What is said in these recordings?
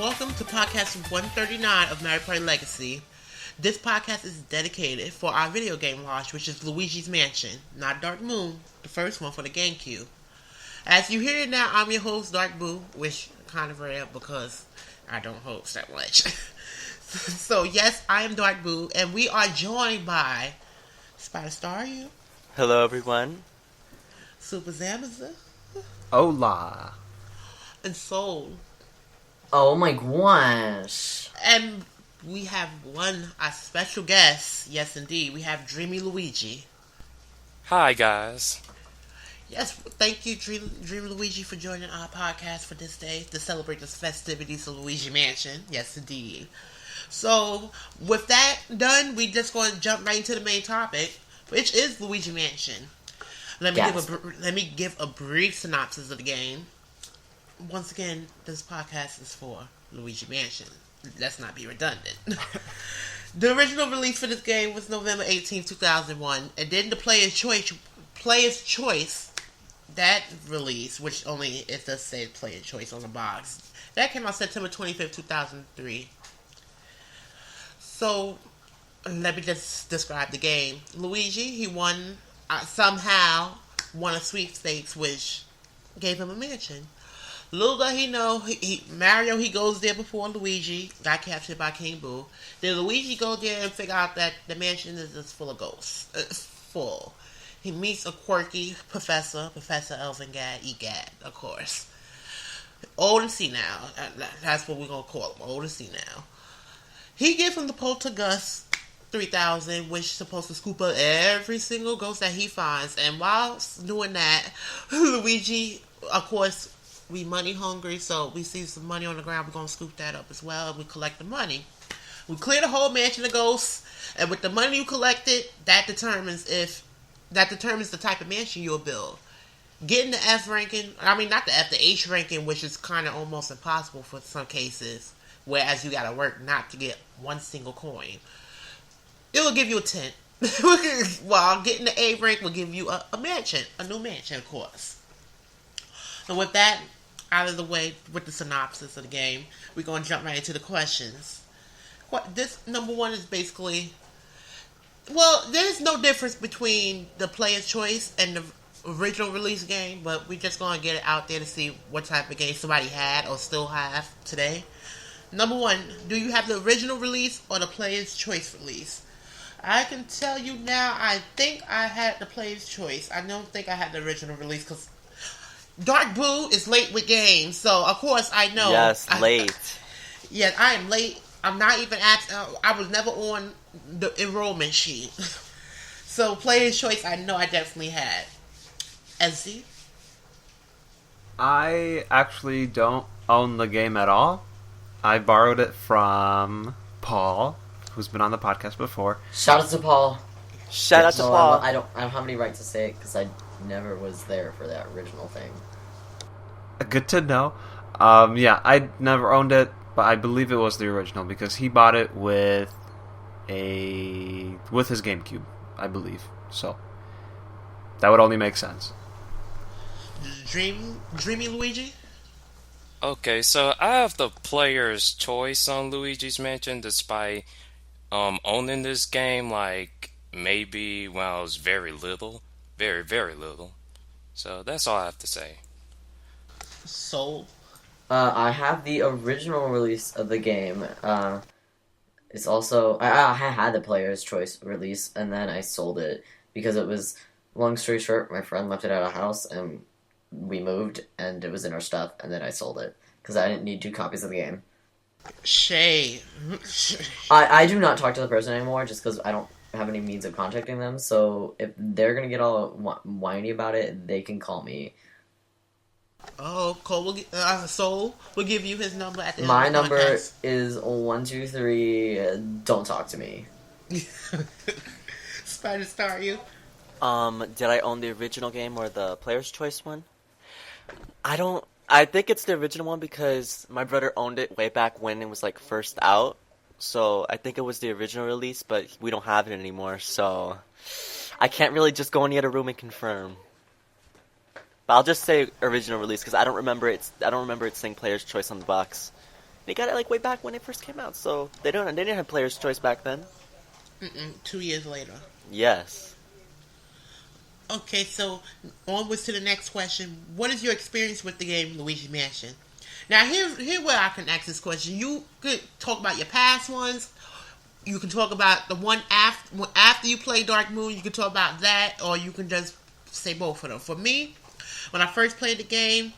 welcome to podcast 139 of Mario Party Legacy. This podcast is dedicated for our video game launch, which is Luigi's Mansion, not Dark Moon, the first one for the Gamecube. As you hear it now, I'm your host, Dark Boo, which kind of rare because I don't host that much. So yes, I am Dark Boo, and we are joined by FrankenStaryu. Hello, everyone. SuperZombiezi. Hola. And Soul. Oh my gosh. And we have a special guest. Yes, indeed. We have TwoDreamyLuigi. Hi, guys. Yes, thank you, TwoDreamyLuigi, for joining our podcast for this day to celebrate the festivities of Luigi Mansion. Yes, indeed. So, with that done, we just going to jump right into the main topic, which is Luigi Mansion. Let me give a brief synopsis of the game. Once again, this podcast is for Luigi Mansion. Let's not be redundant. The original release for this game was November 18th, 2001, and then the Player's Choice, that release, which only it does say Player's Choice on the box, that came out September 25th, 2003. So, let me just describe the game. Luigi, he somehow won a sweepstakes, which gave him a mansion. Little does he know, Mario, he goes there before Luigi got captured by King Boo. Then Luigi goes there and figure out that the mansion is just full of ghosts. It's full. He meets a quirky professor, Professor Egad, of course. Old and senile. That's what we're going to call him, old and senile. He gives him the Poltergust 3000, which is supposed to scoop up every single ghost that he finds. And while doing that, Luigi, of course, we money hungry, so we see some money on the ground, we're going to scoop that up as well, and we collect the money. We clear the whole mansion of ghosts, and with the money you collected, that determines the type of mansion you'll build. Getting the F ranking, not the F, the H ranking, which is kind of almost impossible for some cases, whereas you got to work not to get one single coin. It will give you a tent. While getting the A rank will give you a mansion, a new mansion, of course. And with that out of the way, with the synopsis of the game, we're going to jump right into the questions. This number one is basically, there's no difference between the Player's Choice and the original release game, but we're just going to get it out there to see what type of game somebody had or still have today. Number one, do you have the original release or the Player's Choice release? I can tell you now, I think I had the Player's Choice. I don't think I had the original release because Dark Boo is late with games, so of course I know. Yes, late. Yes, I am late. I'm not even I was never on the enrollment sheet. So Player's Choice, I know I definitely had. SZ? I actually don't own the game at all. I borrowed it from Paul, who's been on the podcast before. Shout out to Paul. Shout out to Paul. I don't have any right to say it because I never was there for that original thing. Good to know. I never owned it, but I believe it was the original because he bought it with his GameCube, I believe. So that would only make sense. TwoDreamyLuigi? Okay, so I have the Player's Choice on Luigi's Mansion despite owning this game maybe when I was very little. Very, very little. So that's all I have to say. Soul? I have the original release of the game. It's also I had the Player's Choice release, and then I sold it because it was, long story short, my friend left it at a house, and we moved, and it was in our stuff, and then I sold it because I didn't need 2 copies of the game. Shay. I do not talk to the person anymore just because I don't have any means of contacting them, so if they're gonna get all whiny about it, they can call me. Oh, Cole Soul will give you his number at the end My of the number podcast. is 123. Don't talk to me. FrankenStaryu? Did I own the original game or the Player's Choice one? I think it's the original one because my brother owned it way back when it was first out. So I think it was the original release, but we don't have it anymore, so I can't really just go in the other room and confirm. But I'll just say original release because I don't remember it saying Player's Choice on the box. They got it like way back when it first came out, so they didn't have player's choice back then. 2 years later. Yes. Okay, so onwards to the next question. What is your experience with the game Luigi Mansion? Now, here where I can ask this question. You could talk about your past ones. You can talk about the one after you play Dark Moon. You can talk about that, or you can just say both of them. For me, when I first played the game,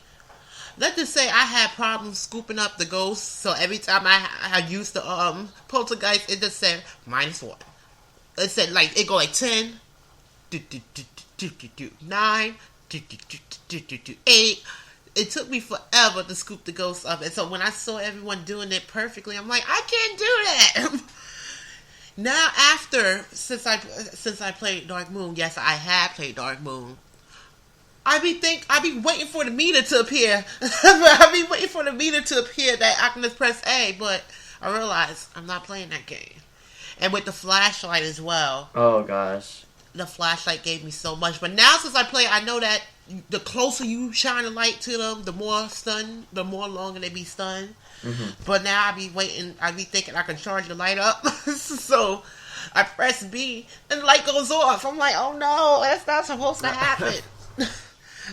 let's just say I had problems scooping up the ghosts. So every time I used the poltergeist, it just said -1. It said like it go like 10, 9, 8. It took me forever to scoop the ghosts up, and so when I saw everyone doing it perfectly, I'm like, I can't do that. Now, since I played Dark Moon, yes, I had played Dark Moon. I be waiting for the meter to appear. I be waiting for the meter to appear that I can just press A, but I realized I'm not playing that game. And with the flashlight as well. Oh gosh. The flashlight gave me so much, but now since I play, I know that the closer you shine a light to them, the more longer they be stunned. Mm-hmm. But now I be thinking I can charge the light up. So I press B and the light goes off. I'm like, oh no, that's not supposed to happen.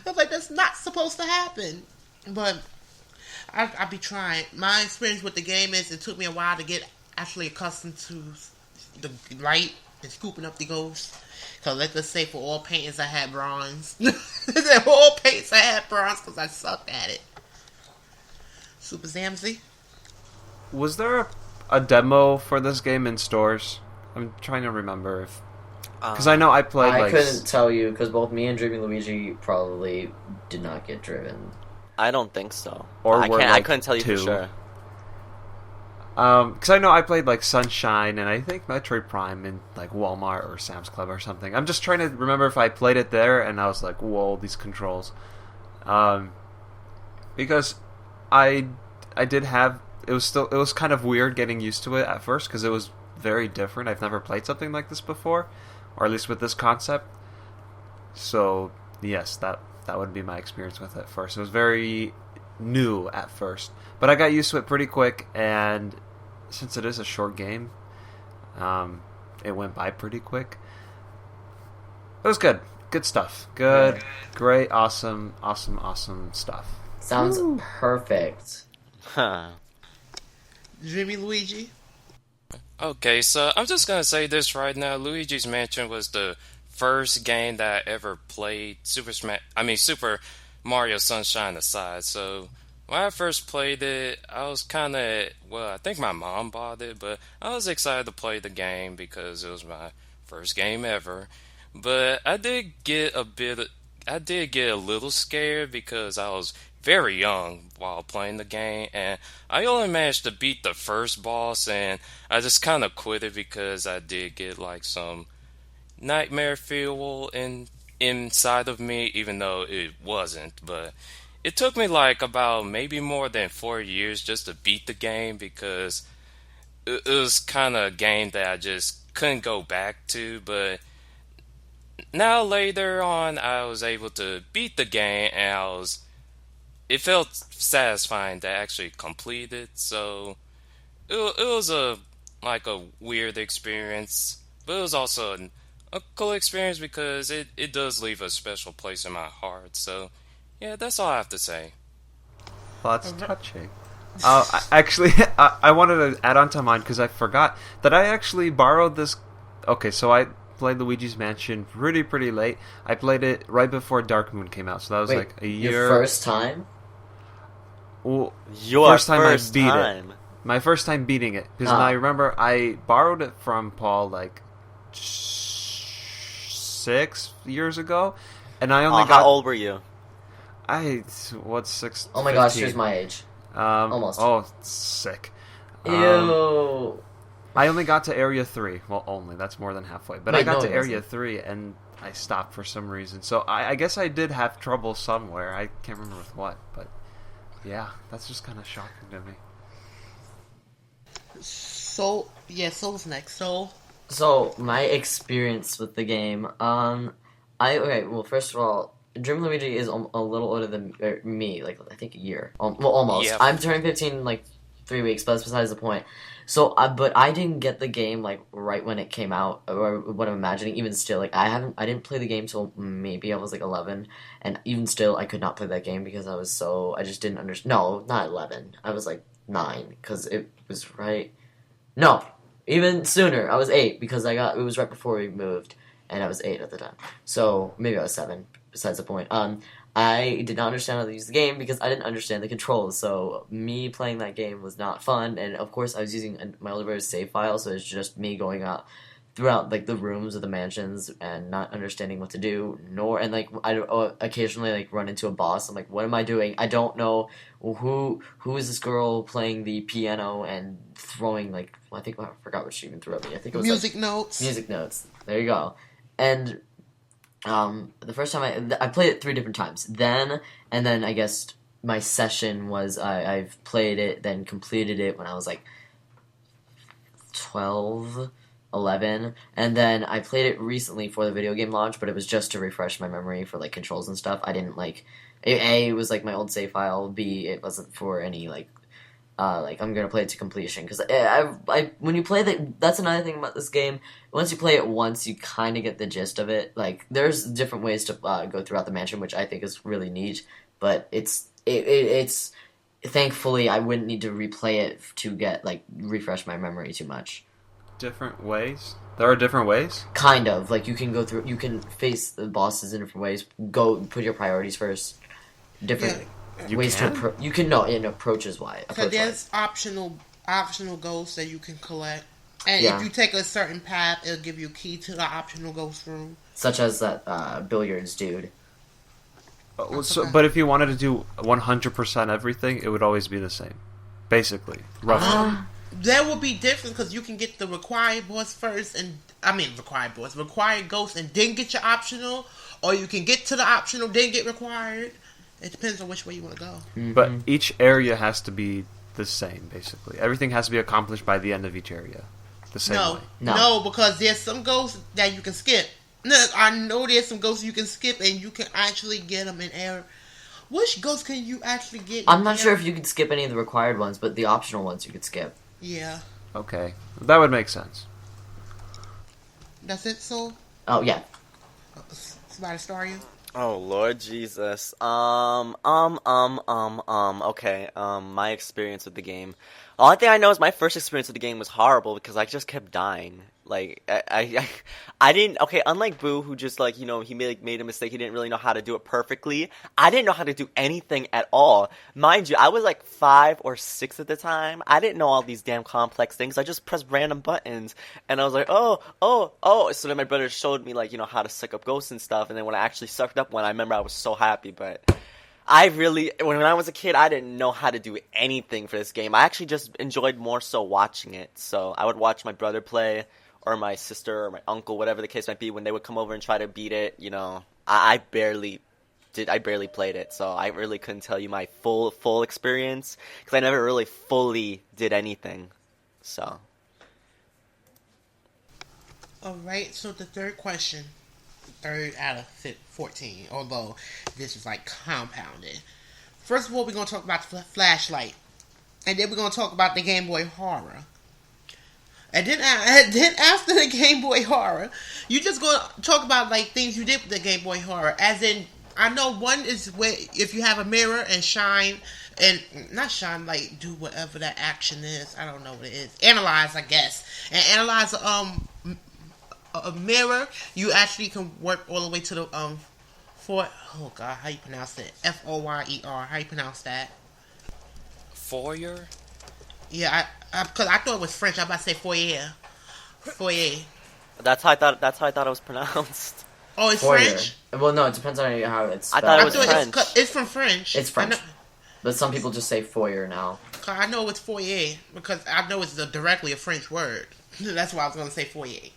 I'm like, that's not supposed to happen. But I be trying. My experience with the game is it took me a while to get actually accustomed to the light and scooping up the ghosts. Because let's just say for all paintings I had bronze. For all paints I had bronze because I sucked at it. SuperZombiezi? Was there a demo for this game in stores? I'm trying to remember if... Because I know I played I couldn't tell you, because both me and TwoDreamyLuigi probably did not get driven. I don't think so. Or I couldn't tell you for sure. Because I know I played like Sunshine and I think Metroid Prime in like Walmart or Sam's Club or something. I'm just trying to remember if I played it there and I was like, whoa, these controls. Because I did have, it was kind of weird getting used to it at first because it was very different. I've never played something like this before, or at least with this concept. So yes, that would be my experience with it first. It was very new at first, but I got used to it pretty quick, and since it is a short game, it went by pretty quick. It was good stuff, great, awesome stuff. Sounds perfect. TwoDreamyLuigi? Okay, so I'm just gonna say this right now. Luigi's Mansion was the first game that I ever played. Super Mario Sunshine aside. So when I first played it, I was kind of, I think my mom bought it, but I was excited to play the game because it was my first game ever. But I did get a little scared because I was very young while playing the game, and I only managed to beat the first boss, and I just kind of quit it because I did get like some nightmare fuel inside of me, even though it wasn't. But it took me like about maybe more than 4 years just to beat the game because it was kind of a game that I just couldn't go back to. But now later on, I was able to beat the game, and it felt satisfying to actually complete it. So it was a weird experience, but it was also a cool experience because it does leave a special place in my heart. So yeah, that's all I have to say. Well, that's touching. Actually, I wanted to add on to mine because I forgot that I actually borrowed this. Okay, so I played Luigi's Mansion pretty late. I played it right before Dark Moon came out, so that was like a year. Your first time? Well, First time. it. My first time beating it. Because I remember I borrowed it from Paul like 6 years ago, and I only got... How old were you? 6? Oh my 15. gosh, here's my age. Almost. Oh, sick. Ew. I only got to Area 3. Well, only. That's more than halfway. But I got to Area 3, and I stopped for some reason. So I guess I did have trouble somewhere. I can't remember with what, but... yeah, that's just kind of shocking to me. Soul's next. So, my experience with the game, first of all, TwoDreamyLuigi is a little older than me, like, I think a year. Almost. Yeah. I'm turning 15, like, 3 weeks, but that's besides the point. So, but I didn't get the game like right when it came out, or what I'm imagining. Even still, like I didn't play the game till maybe I was like 11, and even still, I could not play that game because I just didn't understand. No, not 11. I was like 9 because it was right. No, even sooner. I was 8 because it was right before we moved, and I was 8 at the time. So maybe I was 7. Besides the point. I did not understand how to use the game because I didn't understand the controls. So me playing that game was not fun. And of course, I was using my older brother's save file, so it's just me going out throughout like the rooms of the mansions and not understanding what to do. And like I occasionally like run into a boss. I'm like, what am I doing? I don't know who is this girl playing the piano and throwing like I forgot what she even threw at me. I think it was music notes. Music notes. There you go. And the first time I played it 3 different times. Then I guess my session was I've played it, then completed it when I was like 12, 11, and then I played it recently for the video game launch, but it was just to refresh my memory for like controls and stuff. I didn't like it was like my old save file. B, it wasn't for any like I'm gonna play it to completion because when you play that's another thing about this game. Once you play it once, you kind of get the gist of it. Like there's different ways to go throughout the mansion, which I think is really neat. But it's thankfully I wouldn't need to replay it to get like refresh my memory too much. Different ways? There are different ways? Kind of like you can face the bosses in different ways. Go put your priorities first. Different. Yeah. You can? You can in approaches wise. So there's optional ghosts that you can collect, and Yeah. if you take a certain path, it'll give you a key to the optional ghost room. Such as that billiards dude. But if you wanted to do 100% everything, it would always be the same, basically, roughly. There will be difference because you can get the required boss first, required ghost, and then get your optional, or you can get to the optional, then get required. It depends on which way you want to go. Mm-hmm. But each area has to be the same, basically. Everything has to be accomplished by the end of each area. The same way. No, because there's some ghosts that you can skip. No, I know there's some ghosts you can skip, and you can actually get them in error. Which ghost can you actually get? I'm not sure if you could skip any of the required ones, but the optional ones you could skip. Yeah. Okay. That would make sense. That's it, so? Oh, yeah. Somebody star you? Oh Lord Jesus. Okay. My experience with the game. The only thing I know is my first experience with the game was horrible because I just kept dying. Like I didn't. Okay, unlike Boo, who just like he made a mistake. He didn't really know how to do it perfectly. I didn't know how to do anything at all. Mind you, I was like 5 or 6 at the time. I didn't know all these damn complex things. I just pressed random buttons, and I was like, oh. So then my brother showed me like how to suck up ghosts and stuff. And then when I actually sucked up one, I remember I was so happy. But when I was a kid, I didn't know how to do anything for this game. I actually just enjoyed more so watching it. So I would watch my brother play, or my sister, or my uncle, whatever the case might be, when they would come over and try to beat it. I barely played it, so I really couldn't tell you my full experience, because I never really fully did anything, so. Alright, so the third question, 3rd out of 14, although this is like compounded. First of all, we're going to talk about the flashlight, and then we're going to talk about the Game Boy Horror. And then after the Game Boy Horror, you just going to talk about like things you did with the Game Boy Horror. As in, I know one is where if you have a mirror and shine, and not shine, like do whatever that action is. I don't know what it is. Analyze, I guess. And analyze a mirror, you actually can work all the way to the oh god, how you pronounce it? Foyer. How you pronounce that? Foyer? Yeah, because I thought it was French. I was about to say foyer. Foyer. That's how I thought it was pronounced. Oh, it's Foyer. French? Well, no, it depends on how it's I spelled. thought it was French. It's from French. It's French. But some people just say foyer now. I know it's foyer because I know it's directly a French word. That's why I was going to say foyer.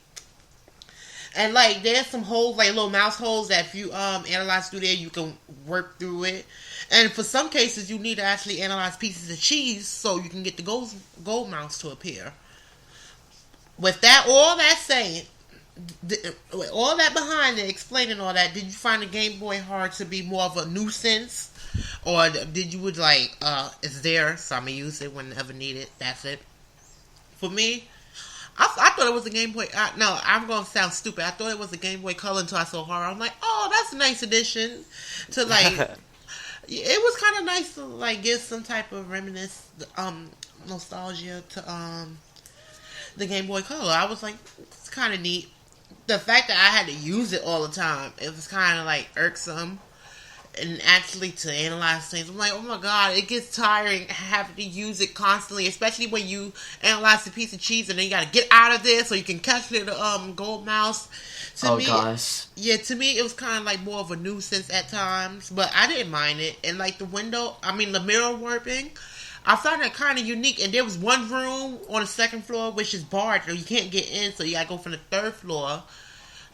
And like there's some holes, like little mouse holes that if you analyze through there, you can work through it. And for some cases, you need to actually analyze pieces of cheese so you can get the gold mouse to appear. With that, all that saying, with all that behind it, explaining all that, did you find the Game Boy hard to be more of a nuisance Or did you would like, it's there, so I'm gonna use it whenever needed. That's it. For me, I thought it was a Game Boy. No, I'm gonna sound stupid. I thought it was a Game Boy Color until I saw horror. I'm like, oh, that's a nice addition to like. It was kind of nice to like give some type of nostalgia to the Game Boy Color. I was like, it's kind of neat. The fact that I had to use it all the time, it was kind of like irksome. And actually to analyze things, I'm like, oh my god, it gets tiring having to use it constantly, especially when you analyze a piece of cheese and then you gotta get out of there so you can catch the gold mouse. Gosh. Yeah, to me it was kind of like more of a nuisance at times, but I didn't mind it. And like the mirror warping, I found that kind of unique. And there was one room on the second floor which is barred, so you can't get in, so you gotta go from the third floor.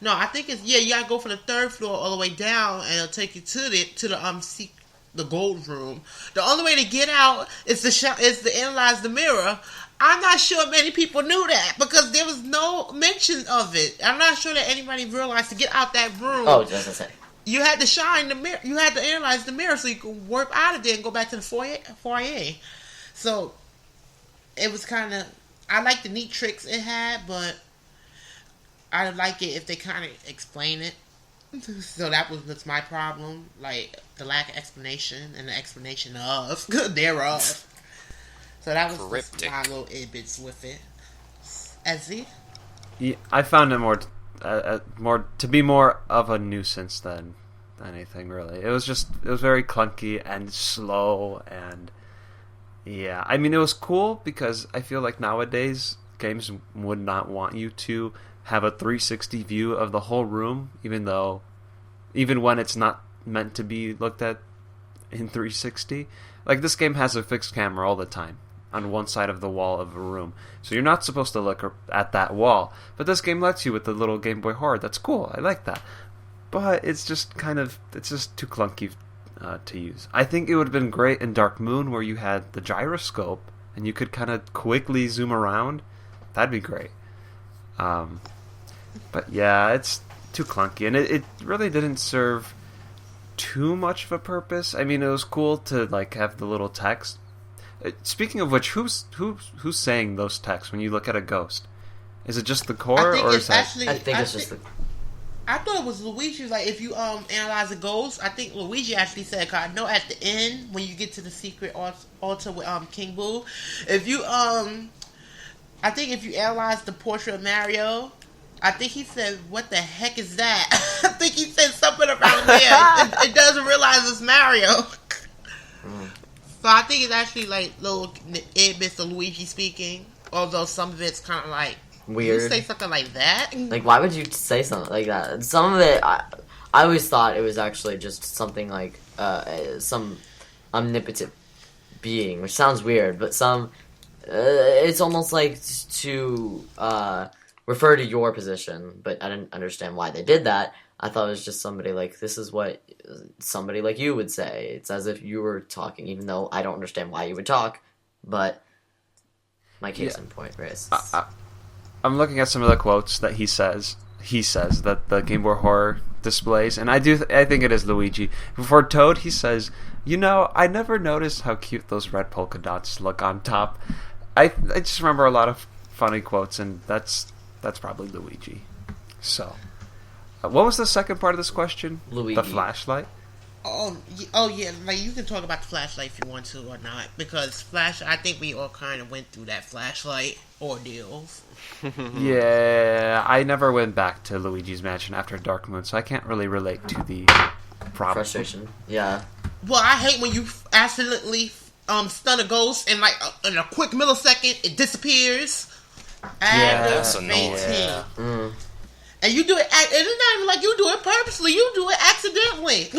No, I think you gotta go from the third floor all the way down, and it'll take you to the gold room. The only way to get out is to analyze the mirror. I'm not sure many people knew that because there was no mention of it. I'm not sure that anybody realized to get out that room. Oh, just to say. You had to shine the mirror. You had to analyze the mirror so you could warp out of there and go back to the foyer. So it was kind of. I like the neat tricks it had, but I like it if they kind of explain it. So that's my problem. Like, the lack of explanation and the explanation of thereof. So that was just my little idbits with it. Ezzy? Yeah, I found it more to be more of a nuisance than anything, really. It was very clunky and slow, and yeah. I mean, it was cool because I feel like nowadays games would not want you to have a 360 view of the whole room, even when it's not meant to be looked at in 360. Like, this game has a fixed camera all the time on one side of the wall of a room, so you're not supposed to look at that wall. But this game lets you with the little Game Boy Horror. That's cool. I like that. But it's just too clunky to use. I think it would have been great in Dark Moon where you had the gyroscope and you could kind of quickly zoom around. That'd be great. But yeah, it's too clunky, and it really didn't serve too much of a purpose. I mean, it was cool to like have the little text. Speaking of which, who's saying those texts when you look at a ghost? Is it just the core, or is that? I think it's just the. I thought it was Luigi. Like, if you analyze a ghost, I think Luigi actually said, cause I know at the end when you get to the secret altar with King Boo, if you I think if you analyze the portrait of Mario, I think he said, what the heck is that? I think he said something around there. It doesn't realize it's Mario. So I think it's actually like little bits of Luigi speaking, although some of it's kind of like weird. You say something like that? Like, why would you say something like that? Some of it, I always thought it was actually just something like some omnipotent being, which sounds weird, but it's almost like to refer to your position, but I didn't understand why they did that. I thought it was just somebody like, this is what somebody like you would say. It's as if you were talking, even though I don't understand why you would talk, but my case in point, Chris. I'm looking at some of the quotes that he says that the Game Boy Horror displays, and I think it is Luigi. For Toad, he says, I never noticed how cute those red polka dots look on top. I just remember a lot of funny quotes, and that's probably Luigi. So, what was the second part of this question? Luigi. The flashlight? Oh yeah, like, you can talk about the flashlight if you want to or not, because I think we all kind of went through that flashlight ordeal. Yeah, I never went back to Luigi's Mansion after Dark Moon, so I can't really relate to the problem. Frustration. Yeah. Well, I hate when you accidentally stun a ghost and like in a quick millisecond it disappears. Yeah, that's annoying. Yeah. And you do it, and it's not even like you do it purposely, you do it accidentally.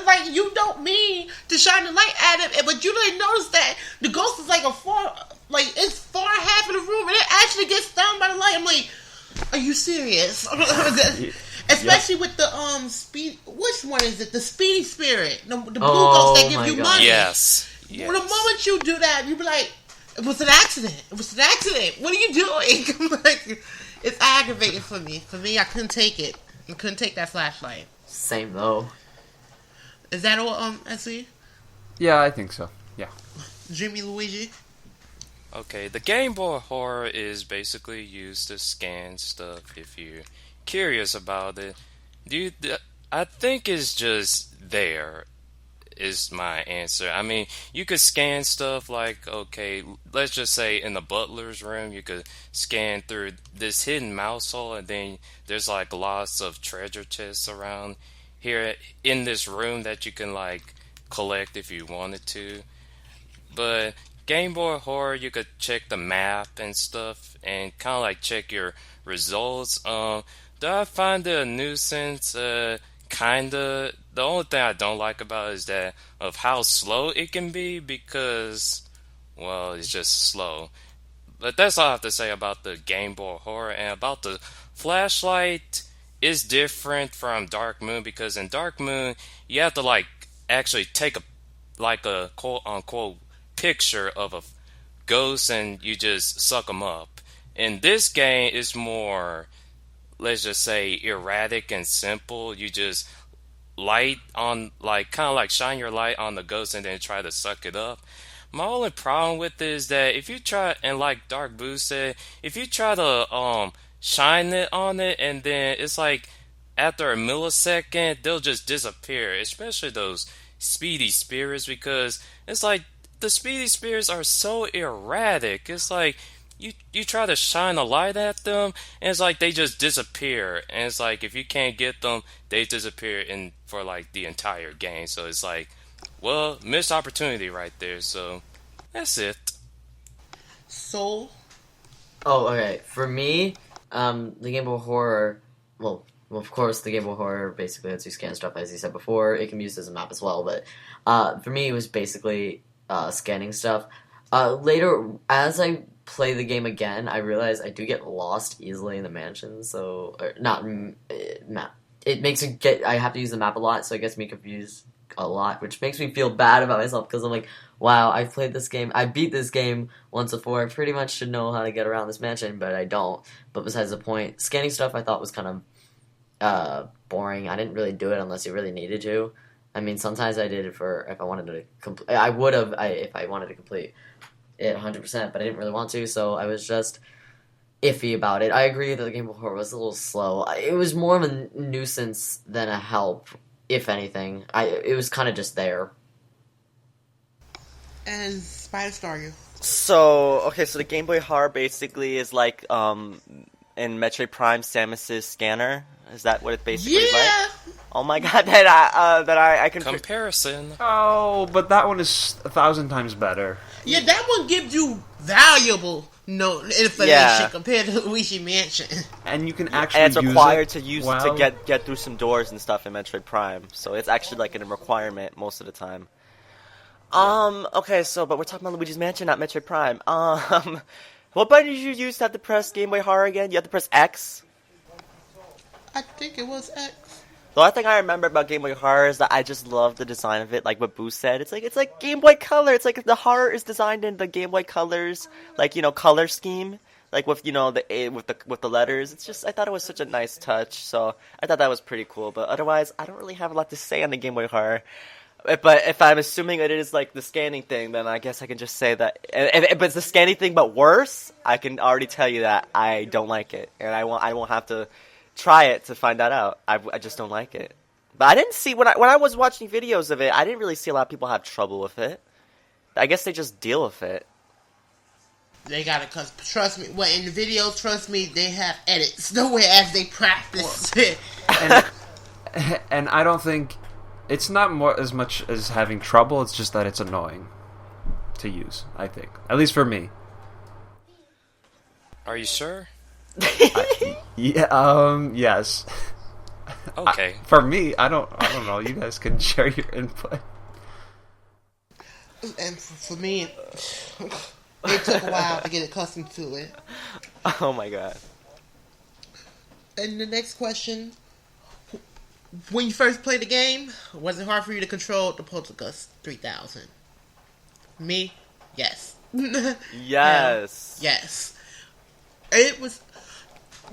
Like, you don't mean to shine the light at it, but you didn't notice that the ghost is like it's far half of the room, and it actually gets stunned by the light. I'm like, are you serious? Especially with the speed. Which one is it? The speedy spirit, the blue ghost that give you money. Yes. Well, the moment you do that, you be like, it was an accident. It was an accident. What are you doing? Like, it's aggravating for me. For me, I couldn't take it. I couldn't take that flashlight. Same though. Is that all, SE? Yeah, I think so. Yeah. Dreamy Luigi. Okay, the Game Boy Horror is basically used to scan stuff if you're curious about it. I think it's just there, is my answer. I mean, you could scan stuff like, okay, let's just say in the butler's room, you could scan through this hidden mouse hole, and then there's like lots of treasure chests around here in this room that you can like collect if you wanted to. But Game Boy Horror, you could check the map and stuff, and kind of like check your results. Do I find it a nuisance? Kinda. The only thing I don't like about it is that of how slow it can be because, well, it's just slow. But that's all I have to say about the Game Boy Horror. And about the flashlight, is different from Dark Moon because in Dark Moon you have to like actually take a quote unquote picture of a ghost and you just suck them up. In this game, it's more, let's just say, erratic and simple. You just light on, like, kind of like shine your light on the ghost and then try to suck it up. My only problem with it is that if you try, and like Dark Boo said, if you try to shine it on it and then it's like after a millisecond they'll just disappear, especially those speedy spirits, because it's like the speedy spirits are so erratic. It's like you try to shine a light at them and it's like they just disappear, and it's like if you can't get them they disappear in for like the entire game. So it's like, well, missed opportunity right there. So that's it. Soul. Oh, okay. For me, the Game Boy Horror, well, of course, the Game Boy Horror basically lets you scan stuff, as you said before. It can be used as a map as well, but for me, it was basically scanning stuff. Later, as I play the game again, I realize I do get lost easily in the mansion, so, or not map. It makes me I have to use the map a lot, so it gets me confused a lot, which makes me feel bad about myself, because I'm like, wow, I played this game, I beat this game once before, I pretty much should know how to get around this mansion, but I don't. But besides the point, scanning stuff I thought was kind of boring. I didn't really do it unless you really needed to. I mean, sometimes I did it for, if I wanted to complete, I would have, if I wanted to complete it 100%, but I didn't really want to, so I was just iffy about it. I agree that the Game Boy Horror was a little slow. It was more of a nuisance than a help, if anything. It was kind of just there. And SuperZombiezi. So the Game Boy Horror basically is like in Metroid Prime Samus's scanner. Is that what it basically is like? Oh my god, that I can comparison. Oh, but that one is 1,000 times better. Yeah, that one gives you valuable information compared to Luigi Mansion. And you can actually and it's required to use it to get through some doors and stuff in Metroid Prime. So it's actually like a requirement most of the time. Okay, but we're talking about Luigi's Mansion, not Metroid Prime. What button did you use to have to press Game Boy Horror again? You have to press X? I think it was X. The only thing I remember about Game Boy Horror is that I just love the design of it, like what Boo said. It's like Game Boy Color. It's like the horror is designed in the Game Boy Colors, like, color scheme, like with the A with the letters. It's just, I thought it was such a nice touch, so I thought that was pretty cool. But otherwise, I don't really have a lot to say on the Game Boy Horror. But if I'm assuming it is like the scanning thing, then I guess I can just say that. If it's the scanning thing but worse, I can already tell you that I don't like it, and I won't have to try it to find that out. I just don't like it. But I didn't see when I was watching videos of it, I didn't really see a lot of people have trouble with it. I guess they just deal with it. They gotta, cause trust me, in the video, trust me, they have edits the way as they practice it. And I don't think it's not more as much as having trouble. It's just that it's annoying to use, I think, at least for me. Are you sure? Yes. Okay. For me, I don't know. You guys can share your input. And for me, it took a while to get accustomed to it. Oh my god. And the next question: when you first played the game, was it hard for you to control the Poltergust 3000? Me, yes. Yes. Yes. It was.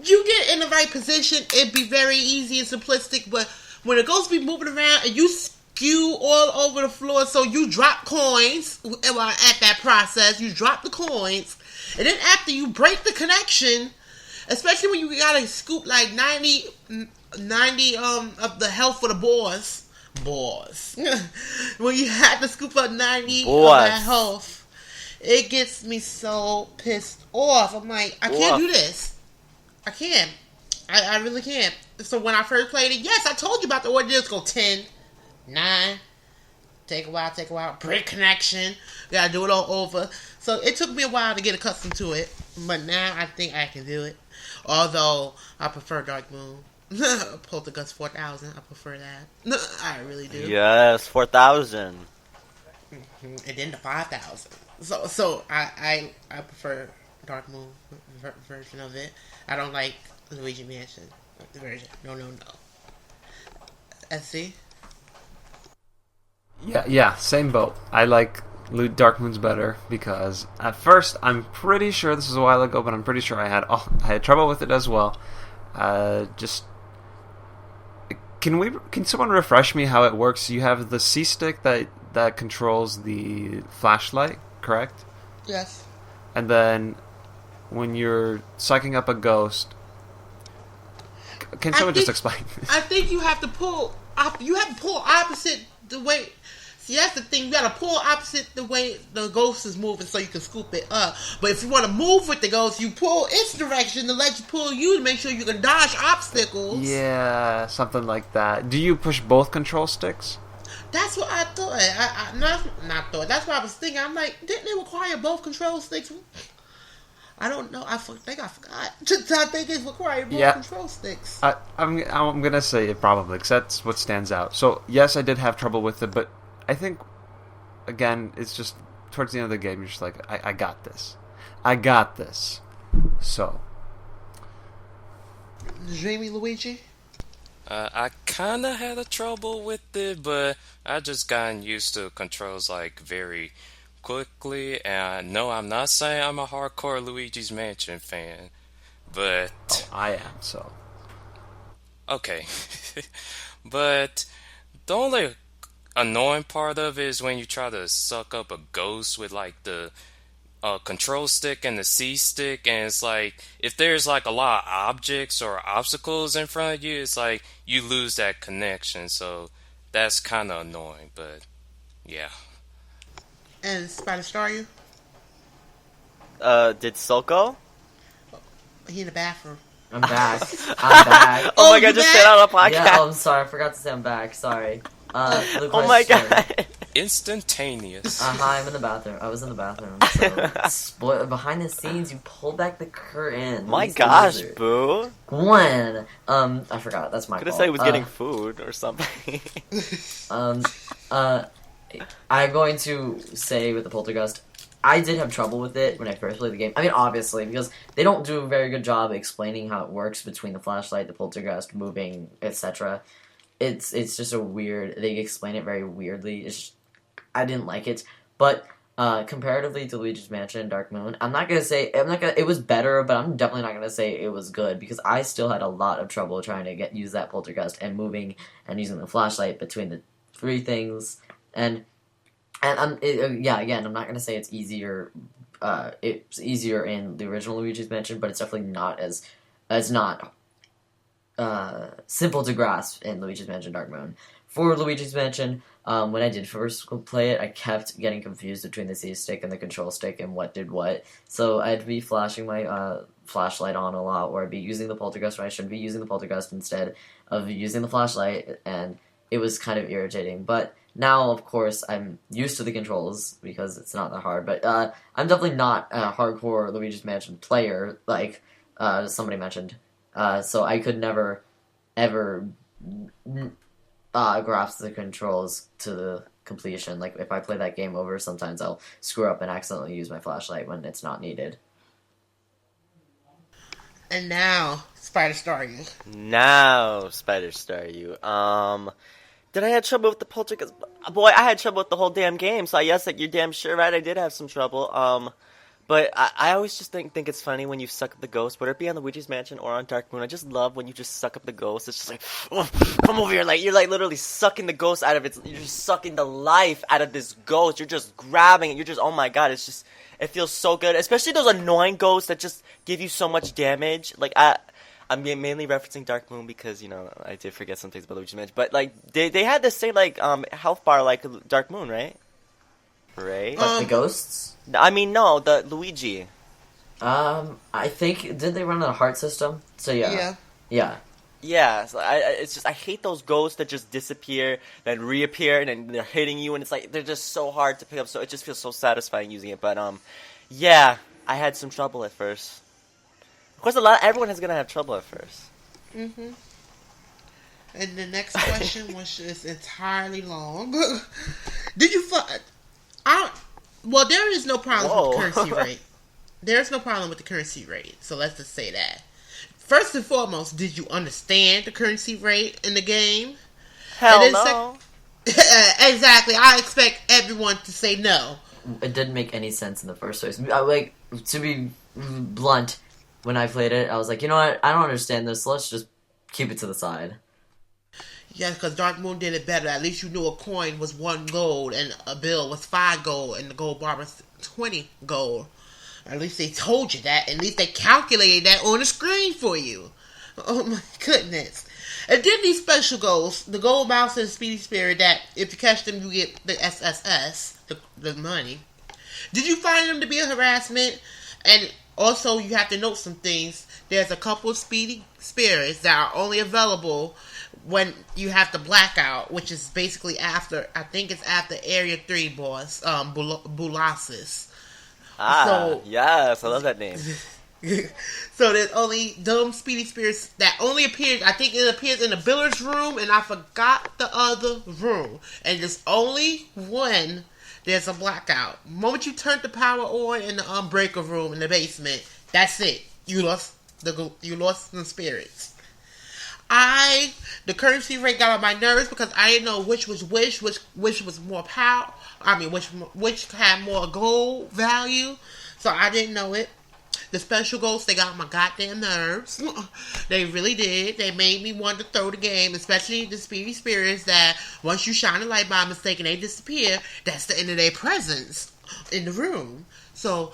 You get in the right position, it'd be very easy and simplistic, but when it goes to be moving around and you skew all over the floor. So you drop coins at that process. You drop the coins, and then after you break the connection, especially when you gotta scoop like 90 of the health for the boss. When you have to scoop up 90 of that health, it gets me so pissed off. I'm like, I can't do this. I can't. I really can't. So when I first played it, yes, I told you about the order. Just go 10, 9, take a while, break connection. Gotta do it all over. So it took me a while to get accustomed to it, but now I think I can do it. Although I prefer Dark Moon. Poltergust 4000, I prefer that. I really do. Yes, 4000. And then the 5000. So I prefer Dark Moon version of it. I don't like Luigi Mansion version. No. SC? Yeah, same boat. I like Dark Moon's better because at first I'm pretty sure this was a while ago, but I'm pretty sure I had trouble with it as well. Can someone refresh me how it works? You have the C stick that controls the flashlight, correct? Yes. And then when you're sucking up a ghost, can someone just explain? I think you have to pull. You have to pull opposite the way. See, that's the thing. You gotta pull opposite the way the ghost is moving so you can scoop it up. But if you want to move with the ghost, you pull its direction to let you pull you to make sure you can dodge obstacles. Yeah, something like that. Do you push both control sticks? That's what I thought. Not thought. That's what I was thinking. I'm like, didn't it require both control sticks? I don't know. I think I forgot. I think it required both control sticks. I'm gonna say it probably because that's what stands out. So yes, I did have trouble with it, but I think, again, it's just towards the end of the game, you're just like, I got this. So. TwoDreamyLuigi? I kind of had a trouble with it, but I just gotten used to controls like very quickly. And no, I'm not saying I'm a hardcore Luigi's Mansion fan, but... Oh, I am, so... Okay. But the only annoying part of it is when you try to suck up a ghost with like the control stick and the C stick, and it's like if there's like a lot of objects or obstacles in front of you, it's like you lose that connection. So that's kind of annoying, but yeah. And FrankenStaryu? Did Silk go? He in the bathroom. I'm back. I'm back. Oh my god, just said on a podcast. Yeah, I'm sorry. I forgot to say I'm back. Sorry. Oh my god. Instantaneous. Hi, I'm in the bathroom. I was in the bathroom. So, behind the scenes, you pulled back the curtain. My gosh, Boo. Gwen. I forgot. That's my fault. Could have said he was getting food or something. I'm going to say with the Poltergust, I did have trouble with it when I first played the game. I mean, obviously, because they don't do a very good job explaining how it works between the flashlight, the Poltergust, moving, etc. It's just a weird... They explain it very weirdly. I didn't like it. But comparatively to Luigi's Mansion and Dark Moon, it was better, but I'm definitely not going to say it was good, because I still had a lot of trouble trying to use that Poltergust and moving and using the flashlight between the three things. And again, I'm not going to say it's easier. It's easier in the original Luigi's Mansion, but it's definitely not as simple to grasp in Luigi's Mansion Dark Moon. For Luigi's Mansion, when I did first play it, I kept getting confused between the C stick and the control stick and what did what. So I'd be flashing my flashlight on a lot, or I'd be using the Poltergust when I should be using the Poltergust instead of using the flashlight, and it was kind of irritating. But now, of course, I'm used to the controls because it's not that hard. But I'm definitely not a hardcore Luigi's Mansion player, like somebody mentioned. So I could never, ever grasp the controls to the completion. Like, if I play that game over, sometimes I'll screw up and accidentally use my flashlight when it's not needed. And now, FrankenStaryu. Did I have trouble with the Poltergust? Boy, I had trouble with the whole damn game, so I guess that you're damn sure right, I did have some trouble. But I always just think it's funny when you suck up the ghost, whether it be on Luigi's Mansion or on Dark Moon. I just love when you just suck up the ghost. It's just like, oh, come over here, like you're like literally sucking the ghost out of it. You're just sucking the life out of this ghost. You're just grabbing it. You're just, oh my god, it's just, it feels so good. Especially those annoying ghosts that just give you so much damage. Like I'm mainly referencing Dark Moon because, you know, I did forget some things about Luigi's Mansion. But like they had this same like health bar like Dark Moon, right? Right? But the ghosts? I mean, no, the Luigi. I think, did they run on a heart system? So yeah. Yeah, so it's just, I hate those ghosts that just disappear, then reappear, and then they're hitting you, and it's like, they're just so hard to pick up, so it just feels so satisfying using it, but, yeah, I had some trouble at first. Of course, everyone is gonna have trouble at first. Mm-hmm. And the next question was just entirely long. Did you well, there is no problem with the currency rate. There's no problem with the currency rate, so let's just say that. First and foremost, did you understand the currency rate in the game? Hell no. Exactly. I expect everyone to say no. It didn't make any sense in the first place. Like, to be blunt, when I played it, I was like, you know what? I don't understand this. Let's just keep it to the side. Yeah, because Dark Moon did it better. At least you knew a coin was 1 gold and a bill was 5 gold and the gold bar was 20 gold. At least they told you that. At least they calculated that on the screen for you. Oh my goodness. And then these special golds, the gold mouse and speedy spirit, that if you catch them you get the SSS, the money. Did you find them to be a harassment? And also you have to note some things. There's a couple of speedy spirits that are only available when you have the blackout, which is basically after, I think it's after Area 3 boss, Boolossus. So, yes, I love that name. So there's only dumb speedy spirits that only appears, I think it appears in the billiards room, and I forgot the other room. And it's only when there's a blackout. The moment you turn the power on in the breaker room in the basement, that's it. You lost the spirits. The currency rate got on my nerves because I didn't know which was which was more power. I mean, which had more gold value. So I didn't know it. The special ghosts, they got on my goddamn nerves. They really did. They made me want to throw the game, especially the speedy spirits that once you shine a light by mistake and they disappear, that's the end of their presence in the room. So,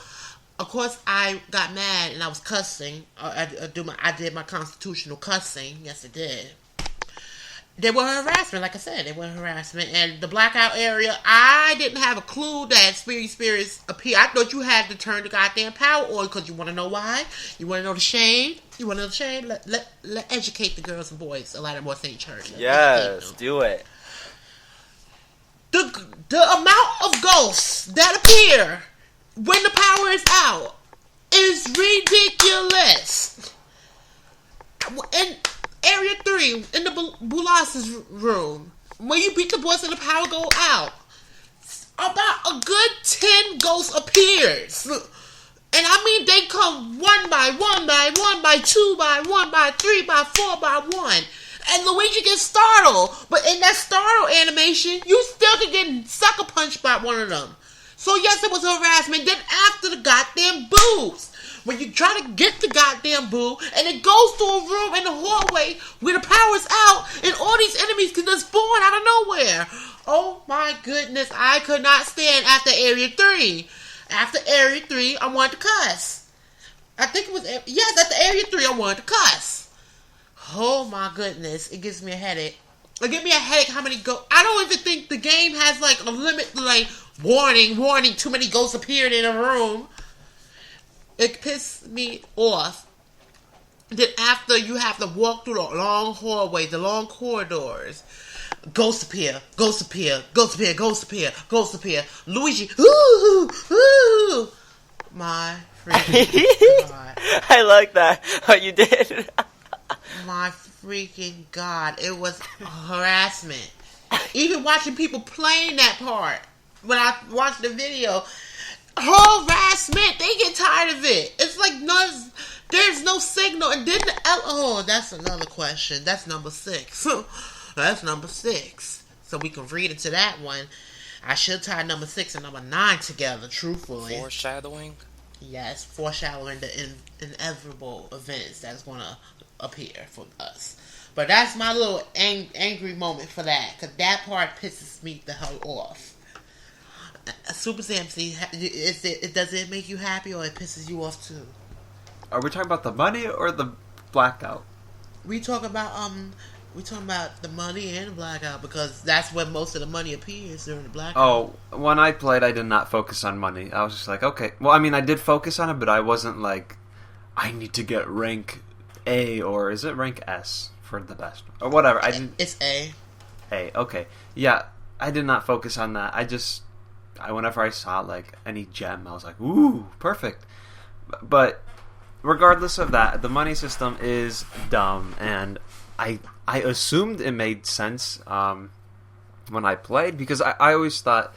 of course, I got mad and I was cussing. I did my constitutional cussing. Yes, I did. They were harassment, like I said. They were harassment. And the blackout area, I didn't have a clue that speedy spirits appear. I thought you had to turn the goddamn power on because you want to know why? You want to know the shame? You want to know the shame? Let educate the girls and boys a lot of more St. Church. Yes, do it. The amount of ghosts that appear when the power is out is ridiculous. In Area 3, in the Boolossus room, when you beat the boss and the power go out, about a good 10 ghosts appears. And I mean, they come 1 by 1 by 1 by 2 by 1 by 3 by 4 by 1. And Luigi gets startled. But in that startle animation, you still can get sucker punched by one of them. So yes, it was harassment. Then after the goddamn boos, when you try to get the goddamn boo, and it goes to a room in the hallway where the power's out, and all these enemies can just spawn out of nowhere. Oh my goodness, I could not stand after Area 3. After Area 3, I wanted to cuss. I think it was, yes, after Area 3, I wanted to cuss. Oh my goodness, it gives me a headache. It gives me a headache how many I don't even think the game has like a limit, like, warning, too many ghosts appeared in a room. It pissed me off that after you have to walk through the long hallways, the long corridors, ghosts appear. Luigi, ooh, my freaking God. I like that, how you did. My freaking God. It was harassment. Even watching people playing that part, when I watched the video, harassment. They get tired of it. It's like there's no signal. And then that's another question. That's number 6. That's number 6. So we can read into that one. I should tie number 6 and number 9 together, truthfully. Foreshadowing? Yes, foreshadowing the inevitable events that's going to appear for us. But that's my little angry moment for that, because that part pisses me the hell off. SuperZombiezi, does it make you happy or it pisses you off too? Are we talking about the money or the blackout? We talk about the money and the blackout, because that's when most of the money appears during the blackout. Oh, when I played, I did not focus on money. I was just like, okay. Well, I mean, I did focus on it, but I wasn't like, I need to get rank A, or is it rank S for the best? Or whatever. It's A. A, okay. Yeah, I did not focus on that. Whenever I saw, like, any gem, I was like, ooh, perfect. But regardless of that, the money system is dumb, and I assumed it made sense when I played, because I always thought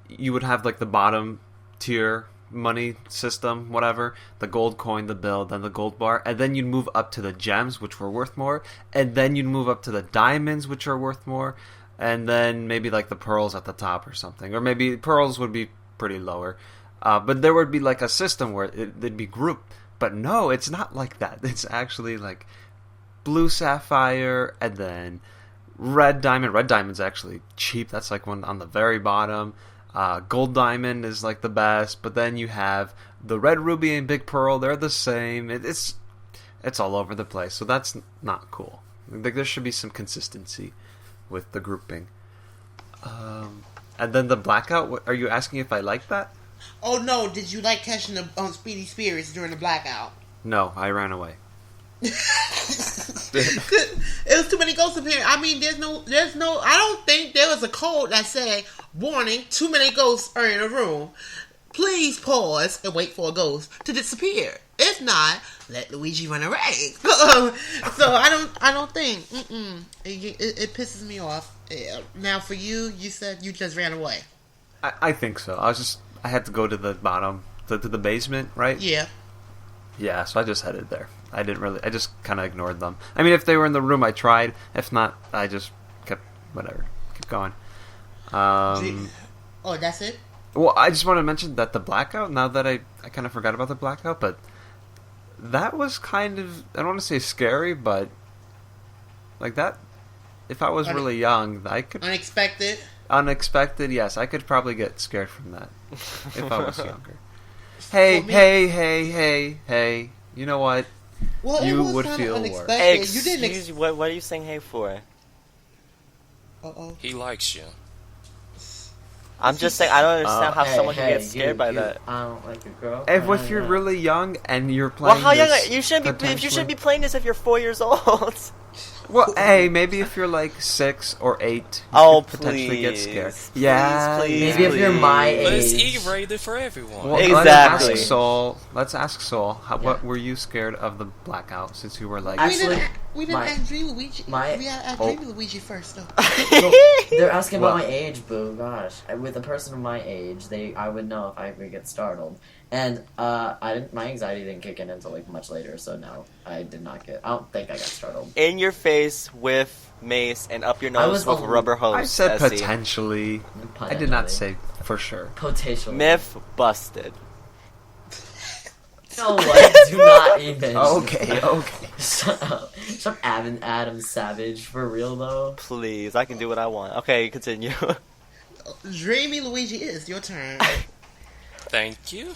you would have, like, the bottom tier money system, whatever, the gold coin, the bill, then the gold bar, and then you'd move up to the gems, which were worth more, and then you'd move up to the diamonds, which are worth more, and then maybe, like, the pearls at the top or something, or maybe pearls would be pretty lower, but there would be, like, a system where they'd be grouped. But no, it's not like that. It's actually like blue sapphire and then red diamond. Red diamond's actually cheap. That's like one on the very bottom. Gold diamond is like the best. But then you have the red ruby and big pearl. They're the same. It's all over the place. So that's not cool. Like, there should be some consistency with the grouping. And then the blackout. Are you asking if I like that? Oh no! Did you like catching the speedy spirits during the blackout? No, I ran away. It was too many ghosts appearing. I mean, there's no. I don't think there was a code that said, "Warning: too many ghosts are in a room. Please pause and wait for a ghost to disappear. If not, let Luigi run away." So I don't think. It pisses me off. Now for you, you said you just ran away. I think so. I had to go to the bottom, to the basement, right? Yeah. Yeah, so I just headed there. I just kind of ignored them. I mean, if they were in the room, I tried. If not, I just kept going. Oh, that's it? Well, I just want to mention that the blackout, now that I kind of forgot about the blackout, but that was kind of, I don't want to say scary, but like that, if I was really young, I could... Unexpected, yes. I could probably get scared from that if I was younger. Hey. You know what? Well, you would feel worse. Hey, excuse me, what are you saying hey for? Uh-oh. He likes you. I'm just saying, I don't understand how someone can get scared by that. I don't like a girl. If you're really young and you're playing well, how young? This, you shouldn't be playing this if you're 4 years old. Well, hey, maybe if you're like 6 or 8, you could potentially get scared. Please, maybe if you're my But it's age. E-rated for everyone. Well, exactly. Let's ask Soul. What were you scared of the blackout? Since you were like, Actually, we didn't ask DreamyLuigi. We asked DreamyLuigi first, though. They're asking about my age, boo. Gosh, with a person of my age, I would know if I would get startled. And my anxiety didn't kick in until like much later, so no, I did not get. I don't think I got startled. In your face with mace and up your nose with rubber hose. I said Essie. potentially. I did not say for sure. Potentially. Myth busted. No, what? Do not even. Okay. Shut up. Shut up, Adam Savage. For real though. Please, I can do what I want. Okay, continue. DreamyLuigi, is your turn. Thank you.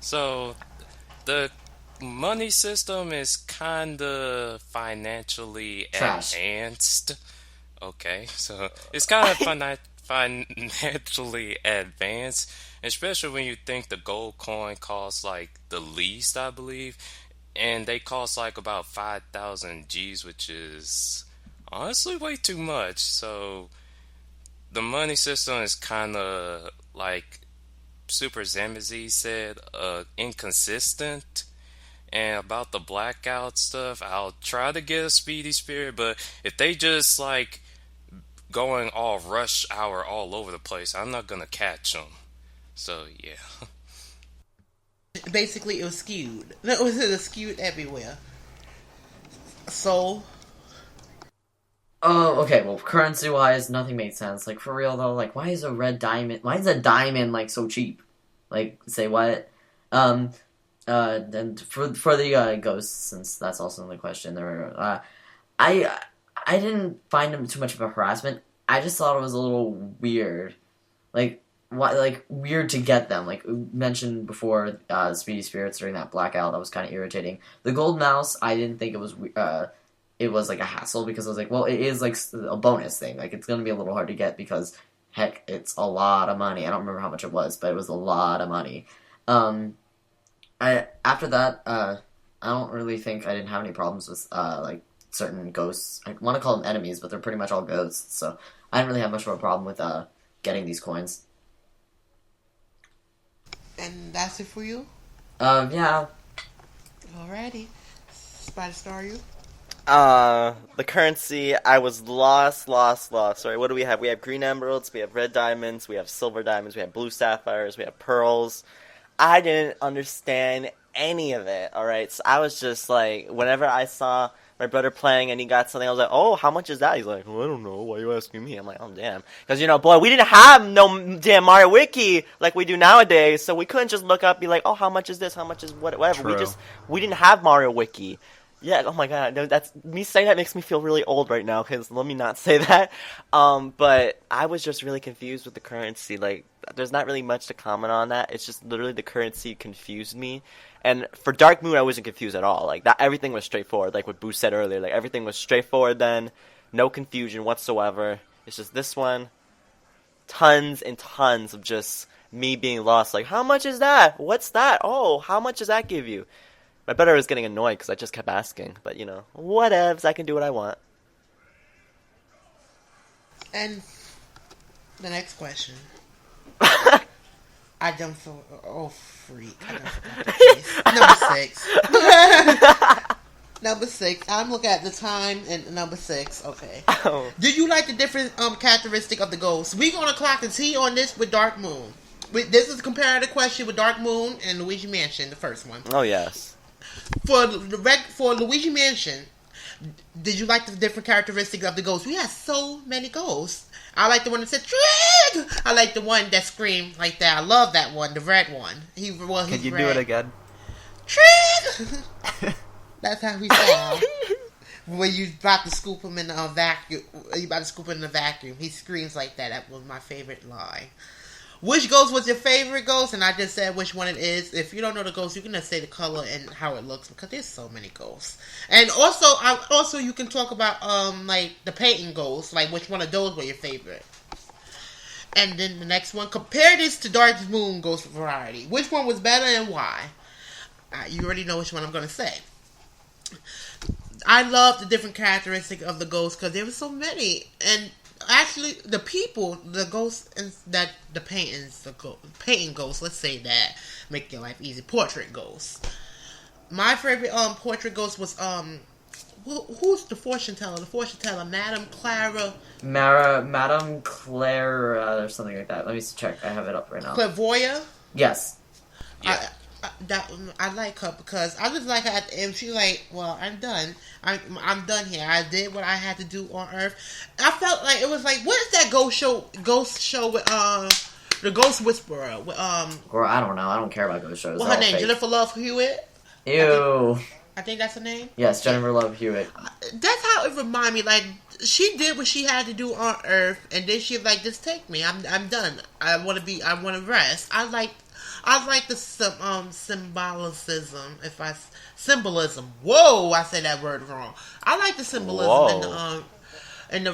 So, the money system is kind of financially Trash. advanced. Okay, so it's kind of financially advanced, especially when you think the gold coin costs like the least, I believe, and they cost like about 5,000 G's, which is honestly way too much. So, the money system is kind of like SuperZombiezi said, inconsistent. And about the blackout stuff, I'll try to get a speedy spirit, but if they just like going all rush hour all over the place, I'm not gonna catch them. So yeah. Basically, it was skewed. It was skewed everywhere. So. Oh, okay. Well, currency-wise, nothing made sense. Like, for real, though, like, why is a diamond, like, so cheap? Like, say what? Then for the ghosts, since that's also in the question, I didn't find them too much of a harassment. I just thought it was a little weird, like why, like weird to get them. Like mentioned before, Speedy Spirits during that blackout, that was kind of irritating. The gold mouse, I didn't think it was like a hassle because I was like, well, it is like a bonus thing. Like it's gonna be a little hard to get because heck, it's a lot of money. I don't remember how much it was, but it was a lot of money. After that, I don't really think I didn't have any problems with like certain ghosts. I want to call them enemies, but they're pretty much all ghosts. So I didn't really have much of a problem with getting these coins. And that's it for you? Yeah. Alrighty. SuperZombiezi. The currency, I was lost. Sorry, what do we have? We have green emeralds, we have red diamonds, we have silver diamonds, we have blue sapphires, we have pearls. I didn't understand any of it, alright? So I was just like, whenever I saw my brother playing and he got something, I was like, oh, how much is that? He's like, oh, I don't know, why are you asking me? I'm like, oh, damn. Because, boy, we didn't have no damn Mario Wiki like we do nowadays, so we couldn't just look up and be like, oh, how much is this, how much is whatever. True. We didn't have Mario Wiki. Yeah, oh my god, no, that's me saying that makes me feel really old right now, because let me not say that. But I was just really confused with the currency. Like, there's not really much to comment on that. It's just literally the currency confused me. And for Dark Moon, I wasn't confused at all. Like, that everything was straightforward, like what Boo said earlier. Like, everything was straightforward then, no confusion whatsoever. It's just this one, tons and tons of just me being lost. Like, how much is that? What's that? Oh, how much does that give you? My brother was getting annoyed because I just kept asking. But, whatevs. I can do what I want. And the next question. I don't feel... Oh, freak. I don't forgot the case. Number 6. I'm looking at the time and number 6. Okay. Oh. Do you like the different characteristic of the ghosts? We're going to clock the T on this with Dark Moon. This is a comparative question with Dark Moon and Luigi Mansion, the first one. Oh, yes. For Luigi Mansion, did you like the different characteristics of the ghosts? We had so many ghosts. I like the one that said Trig. I like the one that screamed like that. I love that one, the red one. Can you do it again? Trig. That's how he sounds. When you about to scoop him in the vacuum, he screams like that. That was my favorite line. Which ghost was your favorite ghost? And I just said which one it is. If you don't know the ghost, you can just say the color and how it looks, because there's so many ghosts. And also, you can talk about like the painting ghosts, like which one of those were your favorite. And then the next one, compare this to Dark Moon Ghost Variety. Which one was better and why? You already know which one I'm going to say. I love the different characteristics of the ghosts because there were so many. And actually, the people, the ghosts, that the paintings, painting ghosts, let's say that, make your life easy. Portrait ghosts. My favorite portrait ghost was who's the fortune teller? The fortune teller, Madame Clara. Madame Claire, or something like that. Let me check. I have it up right now. Clairvoya. Yes. Yeah. I like her because I just like her at the end. She's like, well, I'm done. I'm done here. I did what I had to do on Earth. I felt like it was like, what is that ghost show with the Ghost Whisperer with Or I don't know. I don't care about ghost shows. What's her name? Fake. Jennifer Love Hewitt. Ew. I think that's her name. Yes, Jennifer Love Hewitt. That's how it reminded me. Like, she did what she had to do on Earth, and then she like, just take me. I'm done. I want to rest. I like the symbolism. Whoa, I said that word wrong. I like the symbolism in the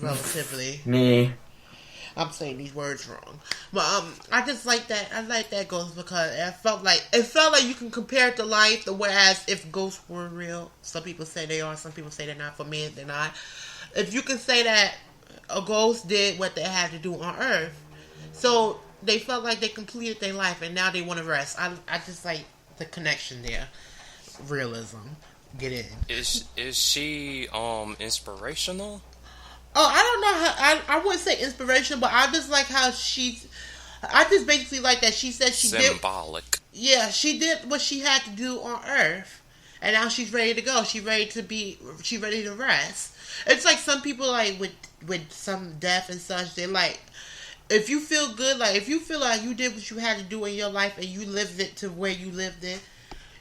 relatively. Me. I'm saying these words wrong, but I just like that. I like that ghost because it felt like you can compare it to life. Whereas if ghosts were real, some people say they are, some people say they're not. For me, they're not. If you can say that a ghost did what they had to do on Earth, so they felt like they completed their life and now they want to rest. I just like the connection there. Realism. Get in. Is she inspirational? Oh, I don't know how. I wouldn't say inspirational, but I just like how I just basically like that she said she symbolic. Yeah, she did what she had to do on Earth, and now she's ready to go. She's ready to rest. It's like some people like with some death and such. They like if you feel good, like if you feel like you did what you had to do in your life and you lived it to where you lived it,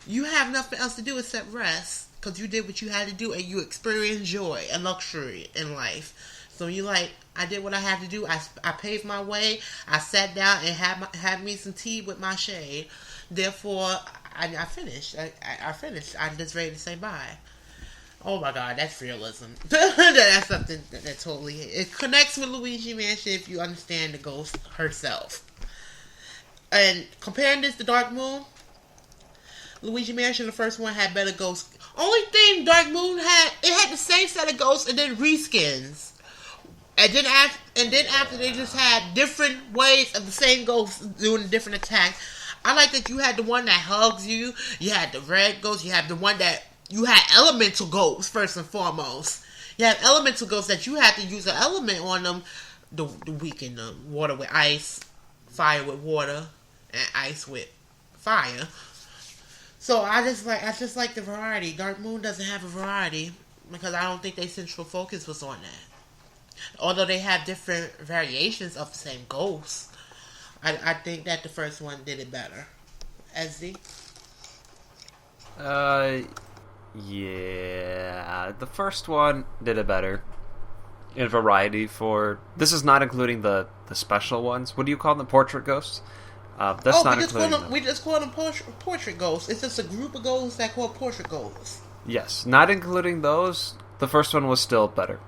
you have nothing else to do except rest because you did what you had to do and you experienced joy and luxury in life. So you like, I did what I had to do. I paved my way. I sat down and had me some tea with my shade. Therefore, I finished. I finished. I'm just ready to say bye. Oh my God, that's realism. That's something that totally it connects with Luigi Mansion if you understand the ghost herself. And comparing this to Dark Moon, Luigi Mansion, the first one, had better ghosts. Only thing Dark Moon had, it had the same set of ghosts and then reskins. And then after they just had different ways of the same ghost doing different attacks. I like that you had the one that hugs you. You had the red ghost. You have the one that you had elemental ghosts first and foremost. You have elemental ghosts that you had to use an element on them to weaken them. Water with ice, fire with water, and ice with fire. So I just like the variety. Dark Moon doesn't have a variety because I don't think their central focus was on that. Although they have different variations of the same ghosts, I think that the first one did it better. SD? Yeah. The first one did it better. In variety for... This is not including the special ones. What do you call them? Portrait ghosts? That's not including them. We just call them portrait ghosts. It's just a group of ghosts that call portrait ghosts. Yes. Not including those, the first one was still better.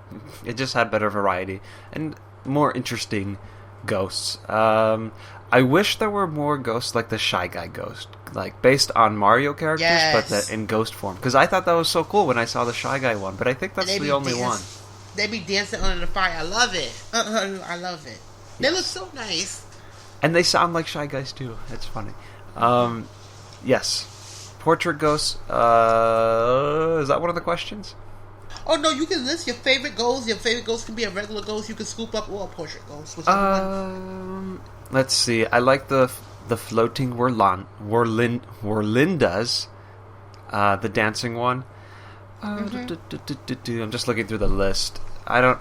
It just had better variety. And more interesting ghosts. I wish there were more ghosts like the Shy Guy ghost, like based on Mario characters, but that in ghost form. Because I thought that was so cool when I saw the Shy Guy one, but I think that's the only one. They be dancing under the fire. I love it. I love it. They look so nice. And they sound like Shy Guys too. It's funny. Yes, portrait ghosts. Is that one of the questions? Oh no, you can list your favorite ghosts. Your favorite ghost can be a regular ghost. You can scoop up or a portrait ghost. Let's see. I like the floating Warlindas, the dancing one. I'm just looking through the list. I don't.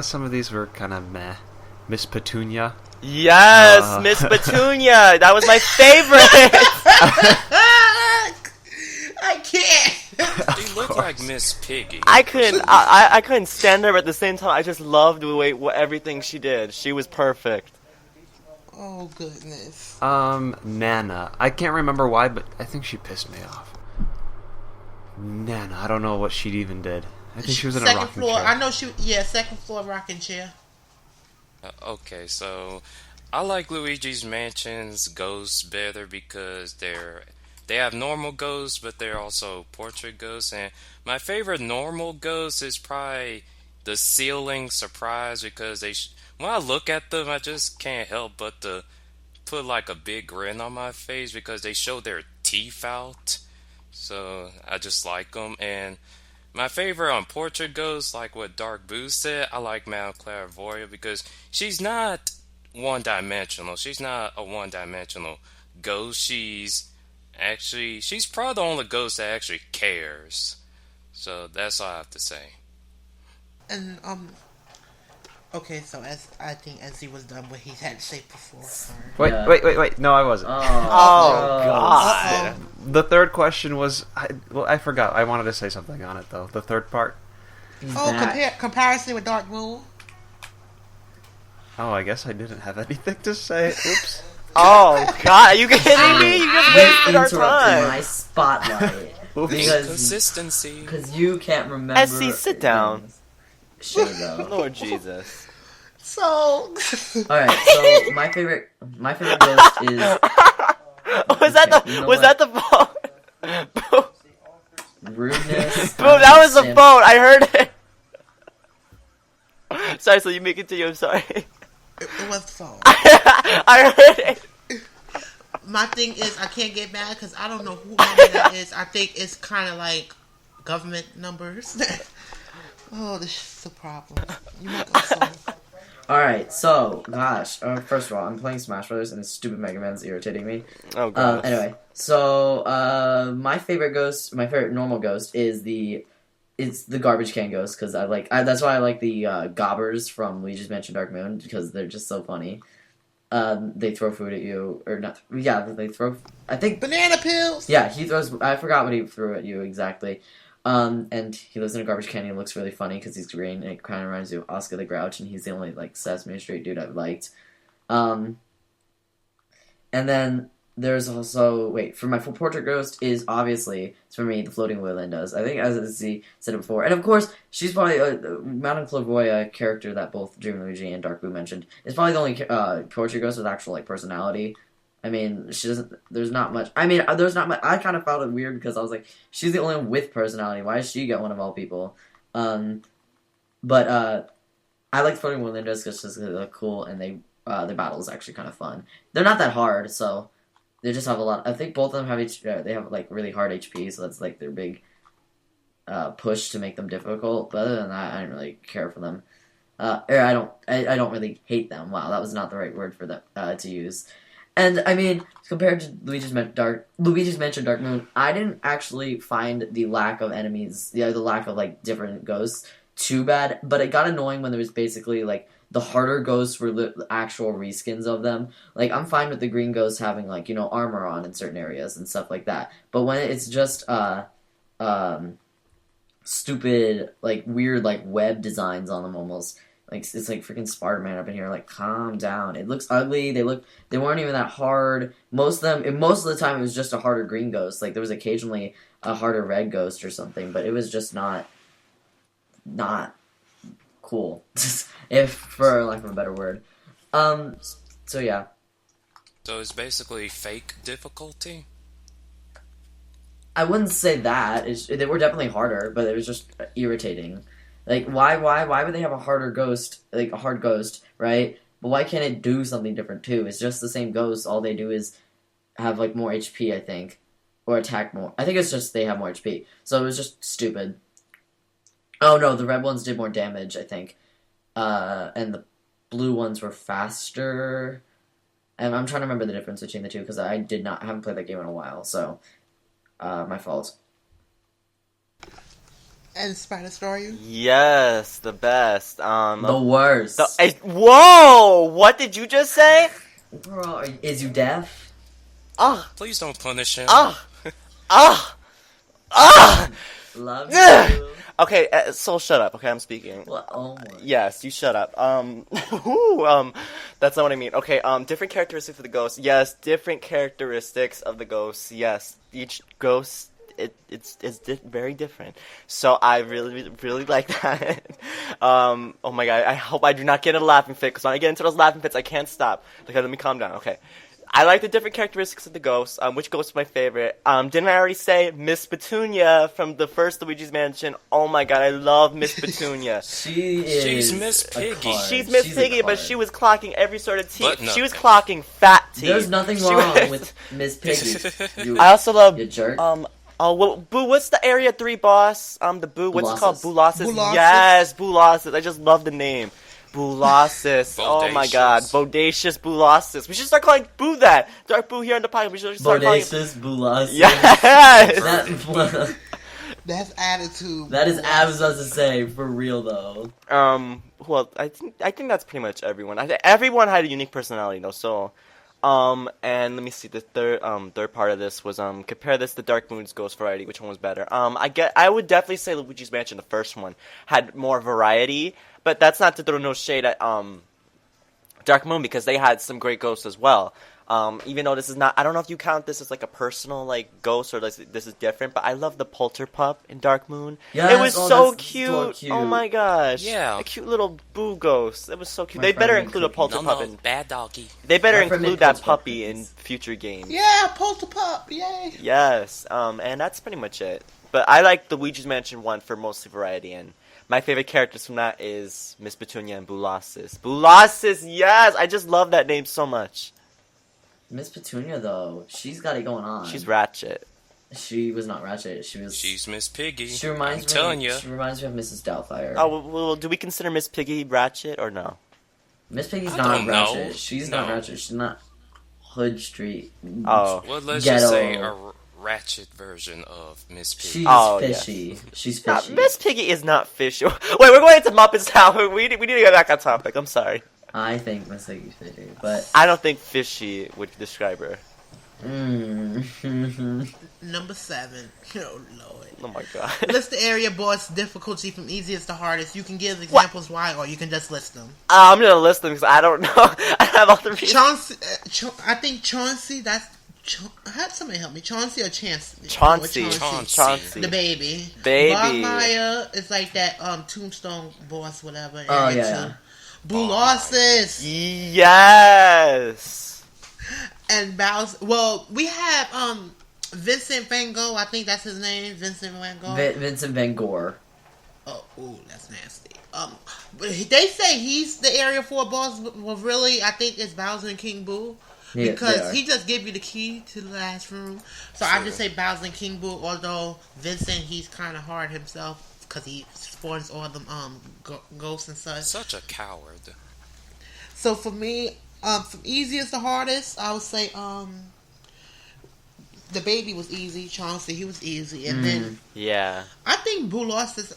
Some of these were kind of meh. Miss Petunia. Yes, Miss Petunia. That was my favorite. I can't. You look like Miss Piggy. I couldn't stand her, but at the same time, I just loved the way everything she did. She was perfect. Oh goodness. Nana. I can't remember why, but I think she pissed me off. Nana. I don't know what she even did. I think she was in a rocking floor. chair. I know she. Yeah, second floor rocking chair. Okay, so I like Luigi's Mansion's ghosts better because they have normal ghosts, but they're also portrait ghosts. And my favorite normal ghost is probably the ceiling surprise because when I look at them, I just can't help but to put like a big grin on my face because they show their teeth out. So I just like them. And my favorite on portrait ghosts, like what Dark Boo said, I like Madame Clairvoyant because she's not one-dimensional. She's not a one-dimensional ghost. She's probably the only ghost that actually cares. So that's all I have to say. And okay, so as I think he was done what he had to say before. Sorry. Wait. No, I wasn't. Oh God. The third question was, I forgot. I wanted to say something on it though. The third part. Comparison with Dark Moon. Oh, I guess I didn't have anything to say. Oops. Oh God, are you kidding me? You just wasted our time. My spotlight. Consistency. Because you can't remember. SC, sit down. Shut up. Lord Jesus. So. Alright, so my favorite ghost is. Was that the phone? Rudeness. Boom, that was the phone. I heard it. Sorry, so you may continue. I'm sorry. It was the phone. I heard it. My thing is, I can't get mad because I don't know who number that is. I think it's kind of like government numbers. Oh, this is a problem. You might go slow. Alright, so, gosh. First of all, I'm playing Smash Brothers and this stupid Mega Man's irritating me. Oh, God. Anyway, so, my favorite normal ghost is the it's the garbage can ghost because that's why I like the gobbers from Luigi's Mansion Dark Moon because they're just so funny. They throw food at you or not? Yeah, they throw. I think banana peels. Yeah, he throws. I forgot what he threw at you exactly. And he lives in a garbage can. He looks really funny because he's green and it kind of reminds you of Oscar the Grouch, and he's the only like Sesame Street dude I've liked. And then there's also for my full portrait ghost is obviously it's for me the floating Wolinda's. I think as he said it before, and of course she's probably Madame Clairvoyant character that both TwoDreamyLuigi and Dark Boo mentioned is probably the only portrait ghost with actual like personality. I mean, she doesn't. There's not much. I mean, there's not much. I kind of found it weird because I was like, she's the only one with personality. Why does she get one of all people? But I like floating Wolinda's because they look cool and their battle is actually kind of fun. They're not that hard, so they just have a lot. I think both of them have they have like really hard HP, so that's like their big push to make them difficult. But other than that, I don't really care for them. I don't really hate them. Wow, that was not the right word for them to use. And I mean, compared to Luigi's Mansion Dark Moon, I didn't actually find the lack of enemies, the lack of like different ghosts, too bad. But it got annoying when there was basically like the harder ghosts were the actual reskins of them. Like I'm fine with the green ghosts having like armor on in certain areas and stuff like that. But when it's just stupid like weird like web designs on them almost. Like it's like freaking Spider-Man up in here. Like, calm down. It looks ugly. They weren't even that hard. Most of the time, it was just a harder green ghost. Like there was occasionally a harder red ghost or something, but it was just not cool, if for lack of a better word. So yeah. So it's basically fake difficulty. I wouldn't say that. They were definitely harder, but it was just irritating. Like, why would they have a harder ghost, like a hard ghost, right? But why can't it do something different too? It's just the same ghost. All they do is have like more HP, I think, or attack more. I think it's just they have more HP. So it was just stupid. Oh no, the red ones did more damage, I think, and the blue ones were faster. And I'm trying to remember the difference between the two because I haven't played that game in a while. So, my fault. And FrankenStaryu? Yes, the best. The worst. Whoa! What did you just say? Bro, is you deaf? Please don't punish him. Love you. Okay, Soul, shut up. Okay, I'm speaking. Well, oh my. Yes, you shut up. That's not what I mean. Okay, different characteristics of the ghosts. Yes, different characteristics of the ghosts. Yes, each ghost. It's very different. So I really, really like that. Oh my god, I hope I do not get a laughing fit, because when I get into those laughing fits, I can't stop. Okay, let me calm down. Okay. I like the different characteristics of the ghosts. Which ghost is my favorite? Didn't I already say Miss Petunia from the first Luigi's Mansion? Oh my god, I love Miss Petunia. She's Miss Piggy. She's Miss Piggy, but she was clocking every sort of teeth. She was clocking fat teeth. There's nothing wrong with Miss Piggy. I also love you jerk. Boo, what's the Area 3 boss? The Boo, what's it called? Boolossus. Boolossus. Yes, Boolossus. I just love the name. Boolossus. Oh my god. Bodacious Boolossus. We should start calling Boo that. Dark Boo here on the podcast. We should start calling Bodacious Boolossus. Yes! That's attitude. That is I was about to say, for real though. Well, I think that's pretty much everyone. Everyone had a unique personality though, so... and let me see, the third part of this was, compare this to Dark Moon's Ghost variety, which one was better? I would definitely say Luigi's Mansion, the first one, had more variety, but that's not to throw no shade at, Dark Moon, because they had some great ghosts as well. Even though this is not, I don't know if you count this as like a personal like ghost or this is different, but I love the Polterpup in Dark Moon. Yes, it was so cute. Oh my gosh. Yeah. A cute little Boo ghost. It was so cute. They better include a Polterpup in bad doggy. They better include that puppy in future games. Yeah, Polterpup, yay. Yes. And that's pretty much it. But I like the Luigi's Mansion one for mostly variety, and my favorite characters from that is Miss Petunia and Boolossus. Boolossus, yes! I just love that name so much. Miss Petunia, though, she's got it going on. She's Ratchet. She was not Ratchet. She's Miss Piggy. She reminds I'm telling you. She reminds me of Mrs. Doubtfire. Oh, well, do we consider Miss Piggy Ratchet or no? Miss Piggy's not Ratchet. She's not Ratchet. She's not Hood Street. Oh. Well, let's Ghetto. just say ratchet version of Miss Piggy. She's Oh, fishy. She's Nah, fishy. Miss Piggy is not fishy. Wait, we're going into Muppets Tower. We need to get back on topic. I'm sorry. I think Miss Piggy's fishy, but I don't think fishy would describe her. Number 7. Oh, Lord. Oh my god. List the area boss difficulty from easiest to hardest. You can give examples why, or you can just list them. I'm gonna list them because I don't know. I have all the reasons. Chauncey, I think Chauncey, somebody help me. Chauncey or Chancey? Chauncey. Chauncey. The baby. Baby. Bogmire is like that Tombstone boss, whatever. Oh, area yeah. 2. Boolossus. Yes. And Bowser. Well, we have Vincent Van Gogh. I think that's his name. Vincent Van Gogh. Vincent Van Gogh. Oh, ooh, that's nasty. But they say he's the Area 4 boss. Well, really, I think it's Bowser and King Boo. Yeah, Because he just gave you the key to the last room. So I just say Bowser and King Boo. Although Vincent, he's kind of hard himself because he spawns all them ghosts and such. Such a coward. So for me, from easiest to hardest, I would say the baby was easy. Chauncey, he was easy, and then Yeah. I think Boolossus.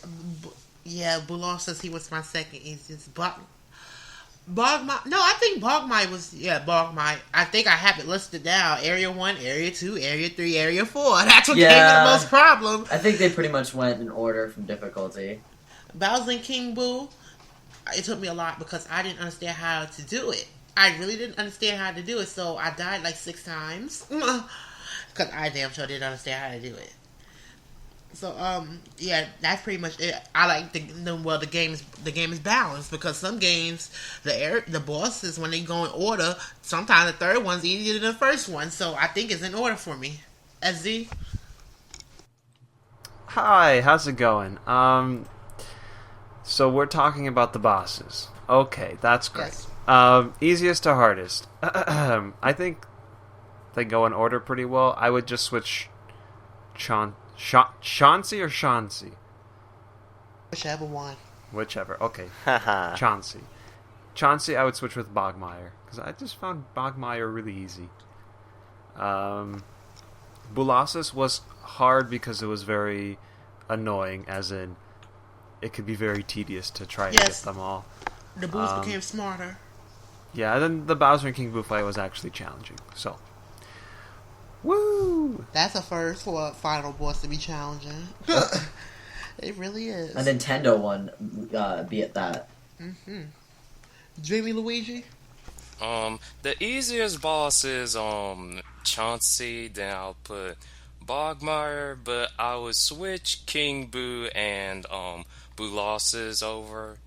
Boolossus, he was my second easiest. Bogmire. No, I think Bogmire was Bogmire. I think I have it listed down. Area 1, Area 2, Area 3, Area 4. That's what gave me the most problem. I think they pretty much went in order from difficulty. Bowser and King Boo. It took me a lot because I didn't understand how to do it. I really didn't understand how to do it, so I died like 6 times. Because I damn sure didn't understand how to do it. So, that's pretty much it. I like the game is balanced because some games, the bosses, when they go in order, sometimes the third one's easier than the first one. So I think it's in order for me. SZ? Hi, how's it going? So we're talking about the bosses. Okay, that's great. Yes. Easiest to hardest. I think they go in order pretty well. I would just switch Chauncey or Chauncey? Whichever one. Whichever. Okay. Haha. Chauncey. Chauncey, I would switch with Bogmire because I just found Bogmire really easy. Boolossus was hard because it was very annoying, as in it could be very tedious to try and get them all. The boos became smarter. Yeah, and then the Bowser and King Boo fight was actually challenging. So, woo! That's a first for a final boss to be challenging. It really is. A Nintendo one, be it that. Dreamy Luigi? The easiest boss is Chauncey, then I'll put Bogmire, but I would switch King Boo and Boolossus over.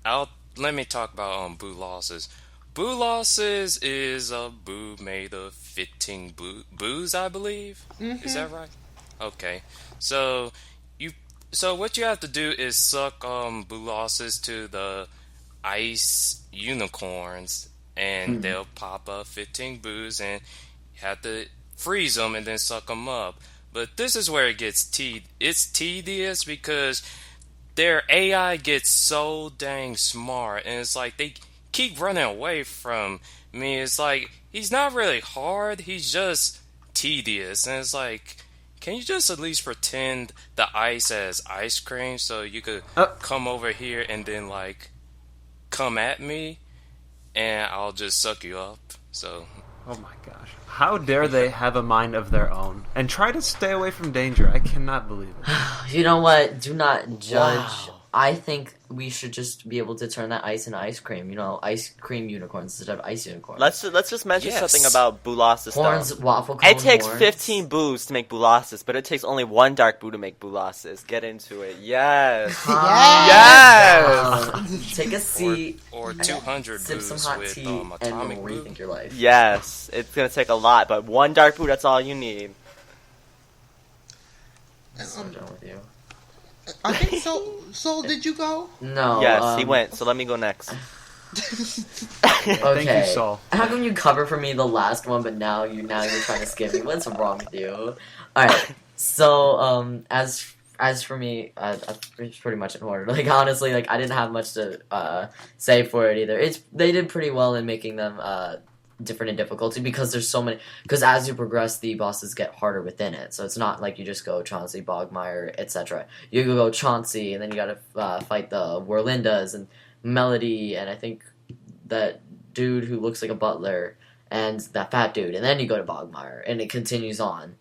Let me talk about Boolossus. Boolossus is a boo made of 15 boos, I believe. Is that right? Okay. So what you have to do is suck Boolossus to the ice unicorns, and they'll pop up 15 boos, and you have to freeze them and then suck them up. But this is where it gets tedious because their AI gets so dang smart, and it's like they keep running away from me. It's like he's not really hard, he's just tedious, and it's like, can you just at least pretend the ice as ice cream so you could come over here and then like come at me and I'll just suck you up. So Oh my gosh. How dare they have a mind of their own and try to stay away from danger? I cannot believe it. You know what? Do not judge. Wow. I think we should just be able to turn that ice into ice cream. You know, ice cream unicorns instead of ice unicorns. Let's just mention something about Boolossus. Horns, though. waffle cone It takes horns. 15 boos to make Boolossus, but it takes only 1 Dark Boo to make Boolossus. Get into it. Yes. Yes. Take a seat. or 200 Sip some boos hot with tea atomic and boo. rethink your life. Yes. It's going to take a lot, but 1 Dark Boo, that's all you need. I'm so done with you. I think so. So did you go? No. Yes, he went, so let me go next. Okay. Thank you, Saul. How come you cover for me the last one, but now you're trying to skip me? What's wrong with you? All right. So as for me, it's pretty much in order. Like honestly, like I didn't have much to say for it either. They did pretty well in making them different in difficulty because there's so many. Because as you progress, the bosses get harder within it. So it's not like you just go Chauncey, Bogmire, etc. You go Chauncey, and then you gotta fight the Warlindas and Melody, and I think that dude who looks like a butler, and that fat dude, and then you go to Bogmire, and it continues on.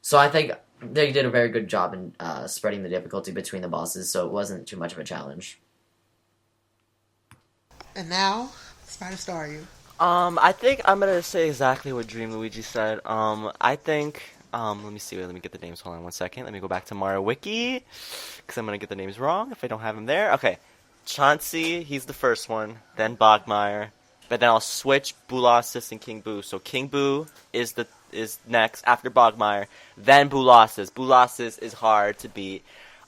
So I think they did a very good job in spreading the difficulty between the bosses, so it wasn't too much of a challenge. And now, FrankenStaryu. I think I'm gonna say exactly what Dream Luigi said. I think, let me see, let me get the names, hold on 1 second. Let me go back to Mario Wiki, because I'm gonna get the names wrong if I don't have them there. Okay, Chauncey, he's the first one, then Bogmire, but then I'll switch Boolossus and King Boo. So King Boo is next after Bogmire, then Boolossus. Boolossus is hard to beat.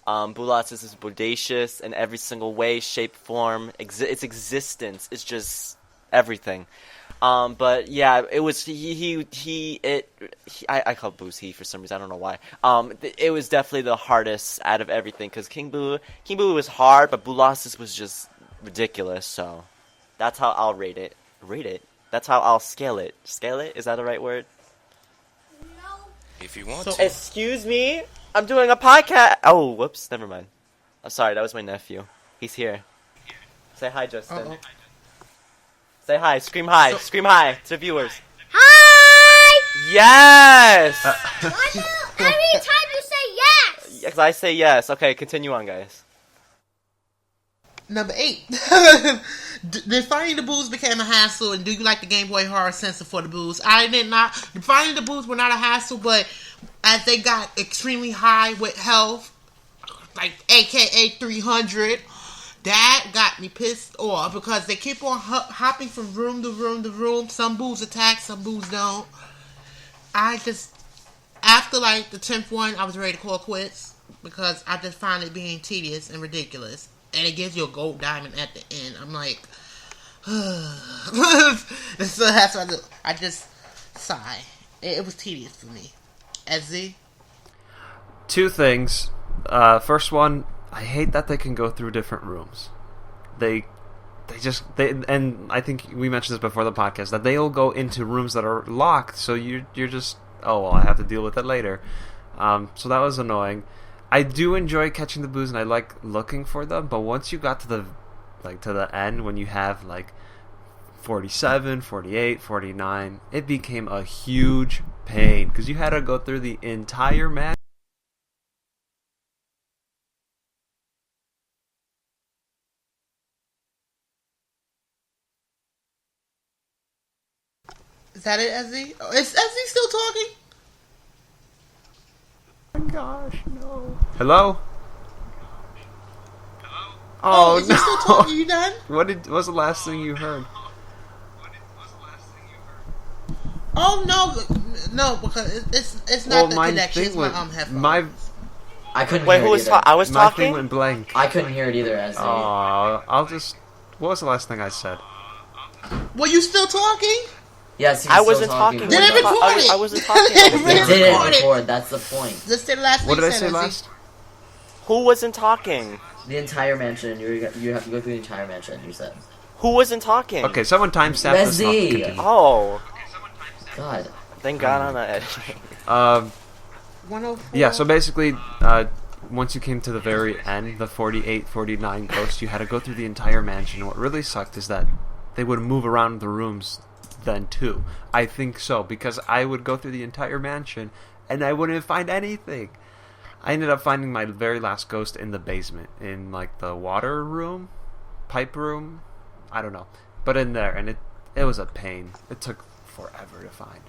Boolossus is bodacious in every single way, shape, form. Its existence is just everything. But yeah, it was I call Boo's he for some reason. I don't know why. It was definitely the hardest out of everything because King Boo was hard, but Boolossus was just ridiculous. So that's how I'll rate it. That's how I'll scale it. Scale it? Is that the right word? If you want to. Excuse me? I'm doing a podcast. Oh, whoops. Never mind. I'm sorry. That was my nephew. He's here. Say hi, Justin. Uh-oh. Say hi. Scream hi. Scream hi to the viewers. Hi! Yes! Every time you say yes! Yes, I say yes. Okay, continue on, guys. Number 8. Did finding the boos became a hassle, and do you like the Game Boy Horror sensor for the boos? I did not. Finding the boos were not a hassle, but as they got extremely high with health, like AKA 300, that got me pissed off because they keep on hopping from room to room to room. Some boos attack, some boos don't. After like the 10th one, I was ready to call quits because I just find it being tedious and ridiculous. And it gives you a gold diamond at the end. I'm like, so that's what I just sigh. It was tedious for me. SZ? 2 things. First one, I hate that they can go through different rooms. They and I think we mentioned this before the podcast, that they'll go into rooms that are locked, so you're just, oh well, I have to deal with it later. So that was annoying. I do enjoy catching the boos and I like looking for them, but once you got to the end when you have like 47, 48, 49, it became a huge pain because you had to go through the entire match. Is that it, SZ? Oh, is SZ still talking? Oh my gosh, no. Hello? Oh, is he still no. talking? You done? What was the last thing you heard? Oh, no, because it's not the connection. It's my headphones. I couldn't Wait, hear who it was either. I was My talking? thing went blank. I couldn't hear it either as a... What was the last thing I said? Were you still talking? Yes, he's I still wasn't talking. Did it record it? I wasn't talking. Did It it didn't record record, that's the point. Let's say the last What thing did I you say said, last? Who wasn't talking? The entire mansion, you have to go through the entire mansion, you said. Who wasn't talking? Okay, someone timestamp this. and I'll Bezzy. continue. Oh, God. thank God on that editing. 104. Yeah, so basically, once you came to the very end, the 48, 49 coast, you had to go through the entire mansion. What really sucked is that they would move around the rooms then too. I think so, because I would go through the entire mansion and I wouldn't find anything. I ended up finding my very last ghost in the basement, in like the water room, pipe room, I don't know, but in there, and it was a pain. It took forever to find.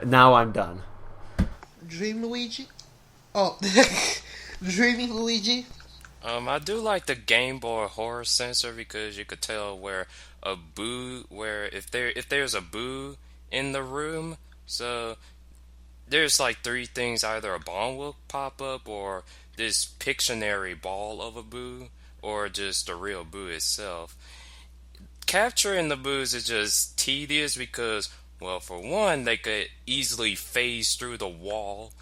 Now I'm done. Dream Luigi? Oh, Dreamy Luigi? I do like the Game Boy horror sensor because you could tell where if there's a boo in the room, so there's like 3 things: either a bomb will pop up, or this Pictionary ball of a boo, or just the real boo itself. Capturing the boos is just tedious because, well, for one, they could easily phase through the wall,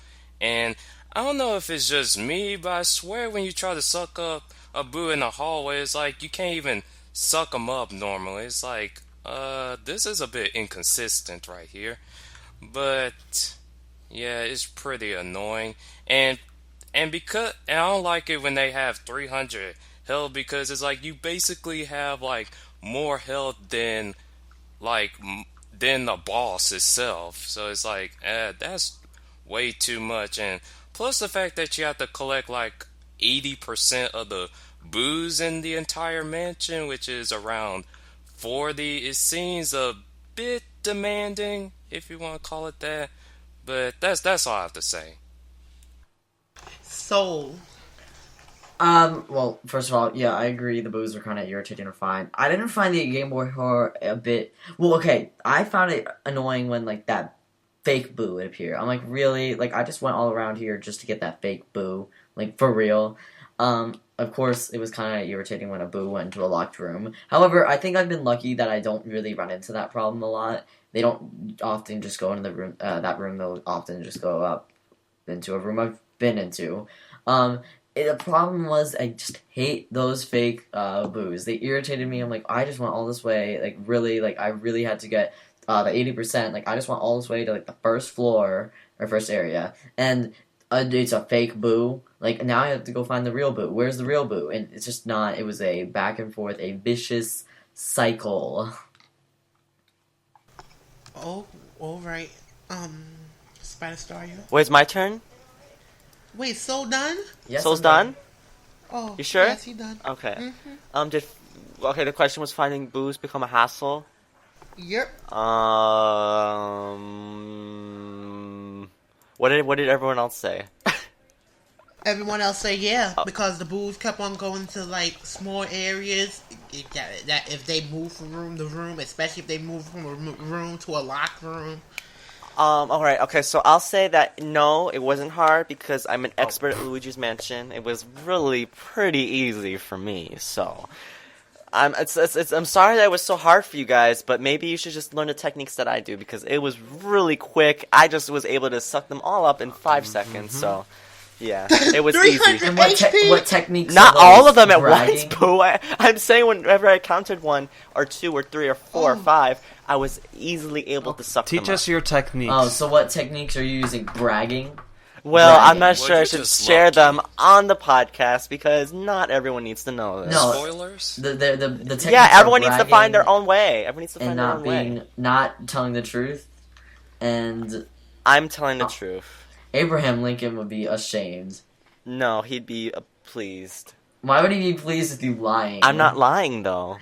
and I don't know if it's just me, but I swear when you try to suck up a boo in the hallway, it's like you can't even suck them up normally. It's like, this is a bit inconsistent right here. But yeah, it's pretty annoying. And I don't like it when they have 300 health, because it's like you basically have like more health than like than the boss itself. So it's like, that's way too much. And plus the fact that you have to collect like 80% of the booze in the entire mansion, which is around 40. It seems a bit demanding, if you want to call it that. But that's all I have to say. Soul. Well, first of all, yeah, I agree. The boos are kind of irritating or fine. I didn't find the Game Boy horror a bit. Well, okay, I found it annoying when like that fake boo would appear. I'm like, really? Like, I just went all around here just to get that fake boo, like for real. Of course, it was kind of irritating when a boo went into a locked room. However, I think I've been lucky that I don't really run into that problem a lot. They don't often just go into the room. That room, they'll often just go up into a room I've been into. The problem was I just hate those fake boos. They irritated me. I'm like, I just went all this way. Like, really, like, I really had to get the 80%. Like, I just went all this way to, like, the first floor, or first area. And it's a fake boo. Like, now I have to go find the real boo. Where's the real boo? And it's just not. It was a back and forth, a vicious cycle. Oh, all right. SuperZombiezi. Wait, it's my turn? Wait, Soul done? Yes, Soul's I'm done? Oh, You sure? Yes, he done. Okay. Okay, the question was finding booze become a hassle? Yep. What did everyone else say? Everyone else say yeah, because the boos kept on going to like small areas. That if they move from room to room, especially if they move from a room to a locked room. Alright, okay, so I'll say that no, it wasn't hard because I'm an expert at Luigi's Mansion. It was really pretty easy for me, so I'm sorry that it was so hard for you guys, but maybe you should just learn the techniques that I do because it was really quick. I just was able to suck them all up in 5 seconds, so yeah, it was easy. And what techniques? Not all of them at bragging? once, Boo. I'm saying whenever I counted 1 or 2 or 3 or 4 or 5, I was easily able to suck them up. Teach us your techniques. Oh, so what techniques are you using? Bragging? Well, Bragging. I'm not sure I you're should just share lucky. them on the podcast because not everyone needs to know this. No. Spoilers? The techniques Yeah, everyone are needs to find their bragging own way. Everyone needs to and find their not own being way. not telling the truth. And I'm telling the truth. Abraham Lincoln would be ashamed. No, he'd be pleased. Why would he be pleased with you lying? I'm not lying, though.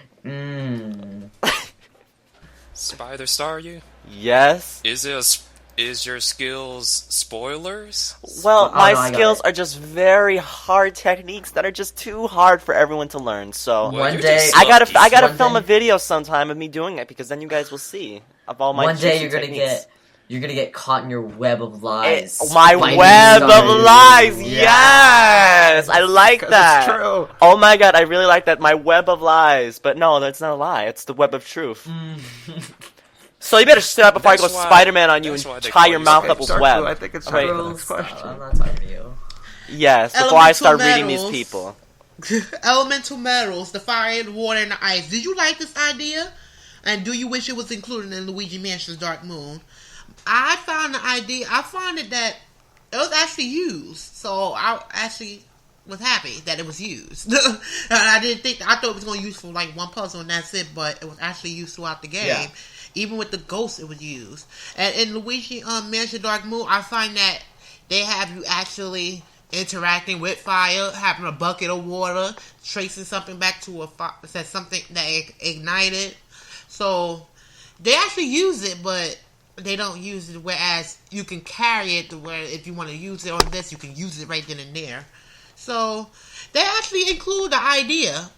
SuperZombiezi? Yes? Is your skills spoilers? Well, Oh, my no, I got skills it. are just very hard techniques that are just too hard for everyone to learn, so... Well, One you're day- just I gotta lucky. film a day- video sometime of me doing it because then you guys will see of all my One day juicy you're gonna get caught in your web of lies. My Biting web of Staryu. lies, Yeah. yes, I like 'Cause that. it's true. Oh my god, I really like that. My web of lies, but no, that's not a lie. It's the web of truth. So you better sit up before I go That's why- Spider-Man on you that's and why they tie call your you mouth Staryu. up with Start web. to, I think it's Okay. time for the Girls, next stop. question. I'm not talking to you. Yes, before I start Elemental reading these metals. people. Elemental metals, the fire, the water, and the ice. Did you like this idea? And do you wish it was included in Luigi Mansion's Dark Moon? I found the idea. I found it that it was actually used. So I actually was happy that it was used. I didn't think. I thought it was going to use for like one puzzle and that's it. But it was actually used throughout the game. Yeah. Even with the ghosts, it was used. And in Luigi Mansion Dark Moon, I find that they have you actually interacting with fire, having a bucket of water, tracing something back to a fire, says something that ignited. So they actually use it, but they don't use it. Whereas you can carry it to where if you want to use it on this, you can use it right then and there. So they actually include the idea.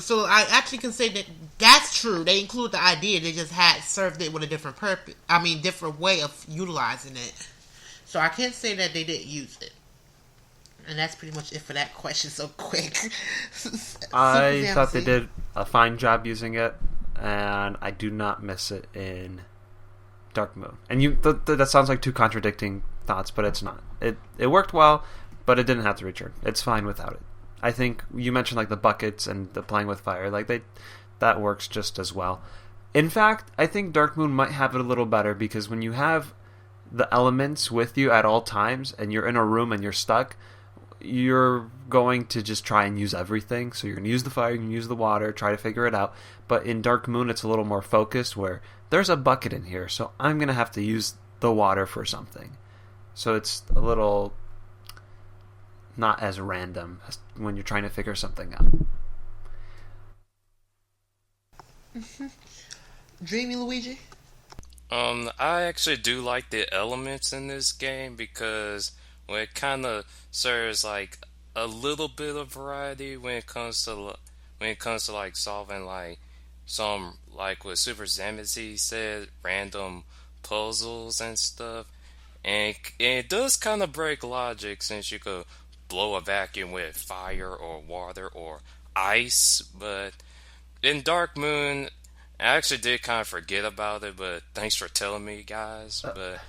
So I actually can say that that's true. They include the idea. They just had served it with a different purpose. I mean, different way of utilizing it. So I can't say that they didn't use it. And that's pretty much it for that question. So quick. I thought they SuperZombiezi. did a fine job using it, and I do not miss it in Dark Moon. And that sounds like two contradicting thoughts, but it's not. It worked well, but it didn't have to return. It's fine without it. I think you mentioned like the buckets and the playing with fire. Like they that works just as well. In fact, I think Dark Moon might have it a little better because when you have the elements with you at all times and you're in a room and you're stuck, you're going to just try and use everything. So you're going to use the fire, you're going to use the water, try to figure it out. But in Dark Moon, it's a little more focused where there's a bucket in here, so I'm going to have to use the water for something. So it's a little not as random as when you're trying to figure something out. TwoDreamyLuigi? I actually do like the elements in this game because it kind of serves like a little bit of variety when it comes to like solving like some, like what SuperZombiezi said, random puzzles and stuff. And it does kind of break logic since you could blow a vacuum with fire or water or ice. But in Dark Moon, I actually did kind of forget about it, but thanks for telling me, guys. But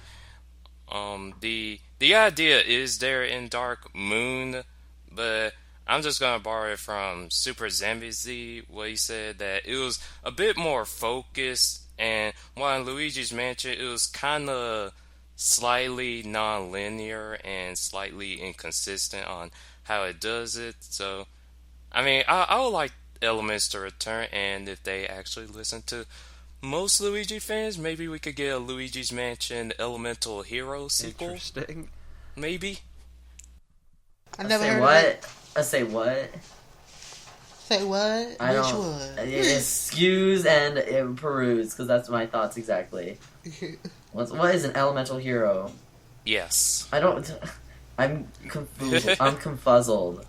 the idea is there in Dark Moon, but I'm just gonna borrow it from SuperZombiezi, what he said that it was a bit more focused, and while in Luigi's Mansion it was kind of slightly non-linear and slightly inconsistent on how it does it. So, I mean, I would like elements to return, and if they actually listen to most Luigi fans, maybe we could get a Luigi's Mansion Elemental Hero sequel. Interesting. Maybe. I never heard what? of it. I say what? Say what? I Which don't. one? Excuse and peruse, because that's my thoughts exactly. What is an elemental hero? Yes. I don't. I'm confused. I'm confuzzled.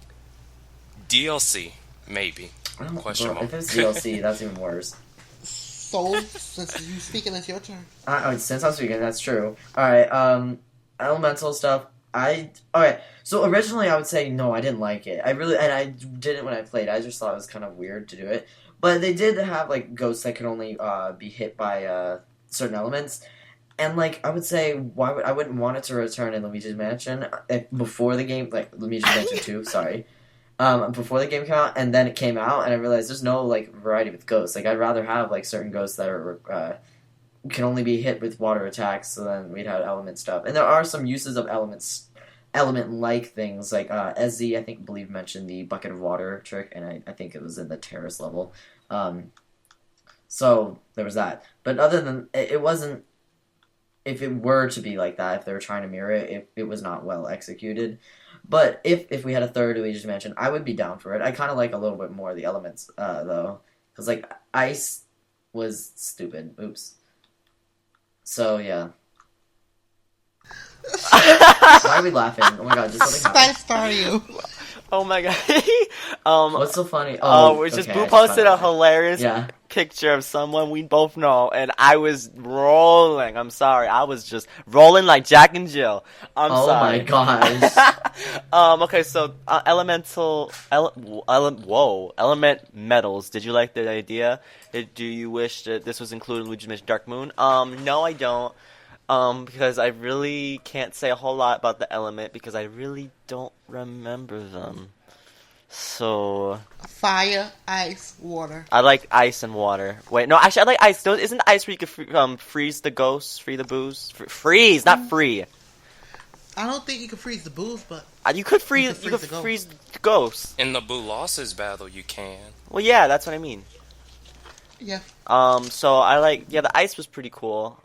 DLC, maybe. Question mark. If it's DLC, that's even worse. So, since you speaking, it's your turn. Since I'm speaking, that's true. Alright, elemental stuff. Okay, so originally I would say no, I didn't like it. I didn't when I played. I just thought it was kind of weird to do it. But they did have, like, ghosts that could only be hit by certain elements. And, like, I would say, I wouldn't want it to return in Luigi's Mansion before the game, like, Luigi's Mansion 2, sorry. Before the game came out, and then it came out, and I realized there's no, like, variety with ghosts. Like, I'd rather have, like, certain ghosts that are, can only be hit with water attacks, so then we'd have element stuff. And there are some uses of element-like things, like, SZ, I believe, mentioned the bucket of water trick, and I think it was in the terrace level. So, there was that. But other than, it wasn't, if it were to be like that, if they were trying to mirror it, it was not well executed. But if we had a third Luigi's Mansion, I would be down for it. I kind of like a little bit more of the elements, though. Because, like, ice was stupid. Oops. So, yeah. Why are we laughing? Oh my god, just something happened. FrankenStaryu. Oh my god. What's so funny? It's just okay, Boo I posted a found it. hilarious picture of someone we both know, and I was rolling. I'm sorry, I was just rolling like Jack and Jill. I'm sorry. Oh my gosh. Okay, so element metals. Did you like the idea? Do you wish that this was included in Luigi's Mansion Dark Moon? No, I don't. Because I really can't say a whole lot about the element because I really don't remember them. So Fire, ice, water. I like ice and water. Wait, no, actually I like ice. Isn't ice where you could freeze the ghosts, free the boos? Freeze, not free. I don't think you can freeze the boos, but You could freeze the ghosts. In the Boolossus battle, you can. Well, yeah, that's what I mean. yeah. So I like, the ice was pretty cool.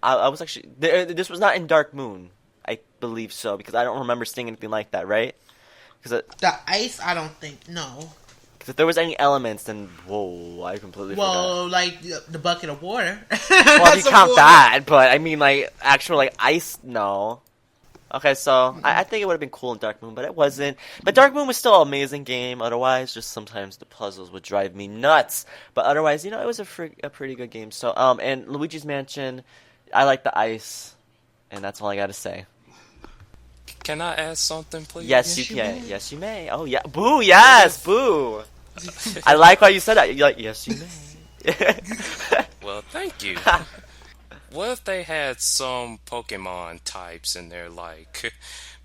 I was actually, this was not in Dark Moon, I believe so, because I don't remember seeing anything like that, right? The ice, I don't think, no. Because if there was any elements, then, whoa, I completely forgot. Well, like, the bucket of water. Well, if you count that, but I mean, like, actual, like, ice, no. Okay, so I think it would have been cool in Dark Moon, but it wasn't. But Dark Moon was still an amazing game. Otherwise, just sometimes the puzzles would drive me nuts. But otherwise, it was a pretty good game. So, and Luigi's Mansion, I like the ice, and that's all I gotta say. Can I add something, please? Yes, you can. Yes, you may. Oh yeah, boo! Yes, boo! I like how you said that. You're like, yes, you may. Well, thank you. what if they had some Pokemon types in there, like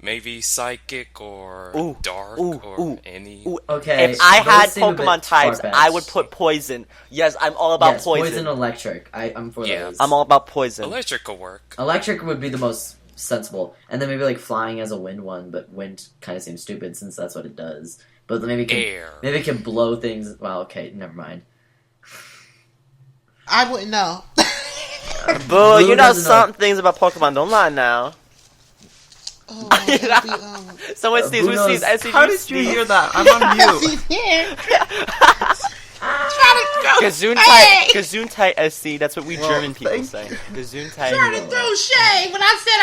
maybe Psychic or Dark or any? Okay, If I had those seem a bit Pokemon types, far-fetched. I would put Poison. Yes, I'm all about Yes, Poison. Electric. I'm for Yeah. those. I'm all about Poison. Electric could work. Electric would be the most sensible, and then maybe like flying as a wind one, but wind kind of seems stupid since that's what it does. But maybe it can blow things. Well, okay, never mind. I wouldn't know. Boo, you know doesn't some things about Pokemon. Don't lie now. Oh, that'd be, Someone Boo sneeze. Who knows- sneezed? I see How you did you sneeze. hear that? I'm on mute. He's here. Gesundheit SC. That's what we German people thank say. Trying to Gesundheit. throw shade when I said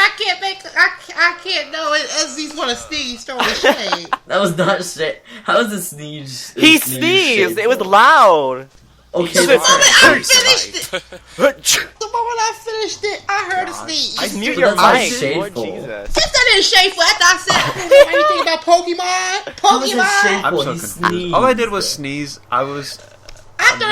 I can't know it as he's want to sneeze throwing shade. That was not shit. How is the sneeze? He sneeze sneezed. It was shameful? loud. Okay, The that's moment I not finished it, the moment I finished it, I heard a sneeze. I mute But your that's not mic. Lord shameful. Jesus. Yes, that is shameful. After I said I don't know anything about Pokemon. How is it Pokemon. shameful? I'm so He confused. sneezed. All I did was sneeze. I was.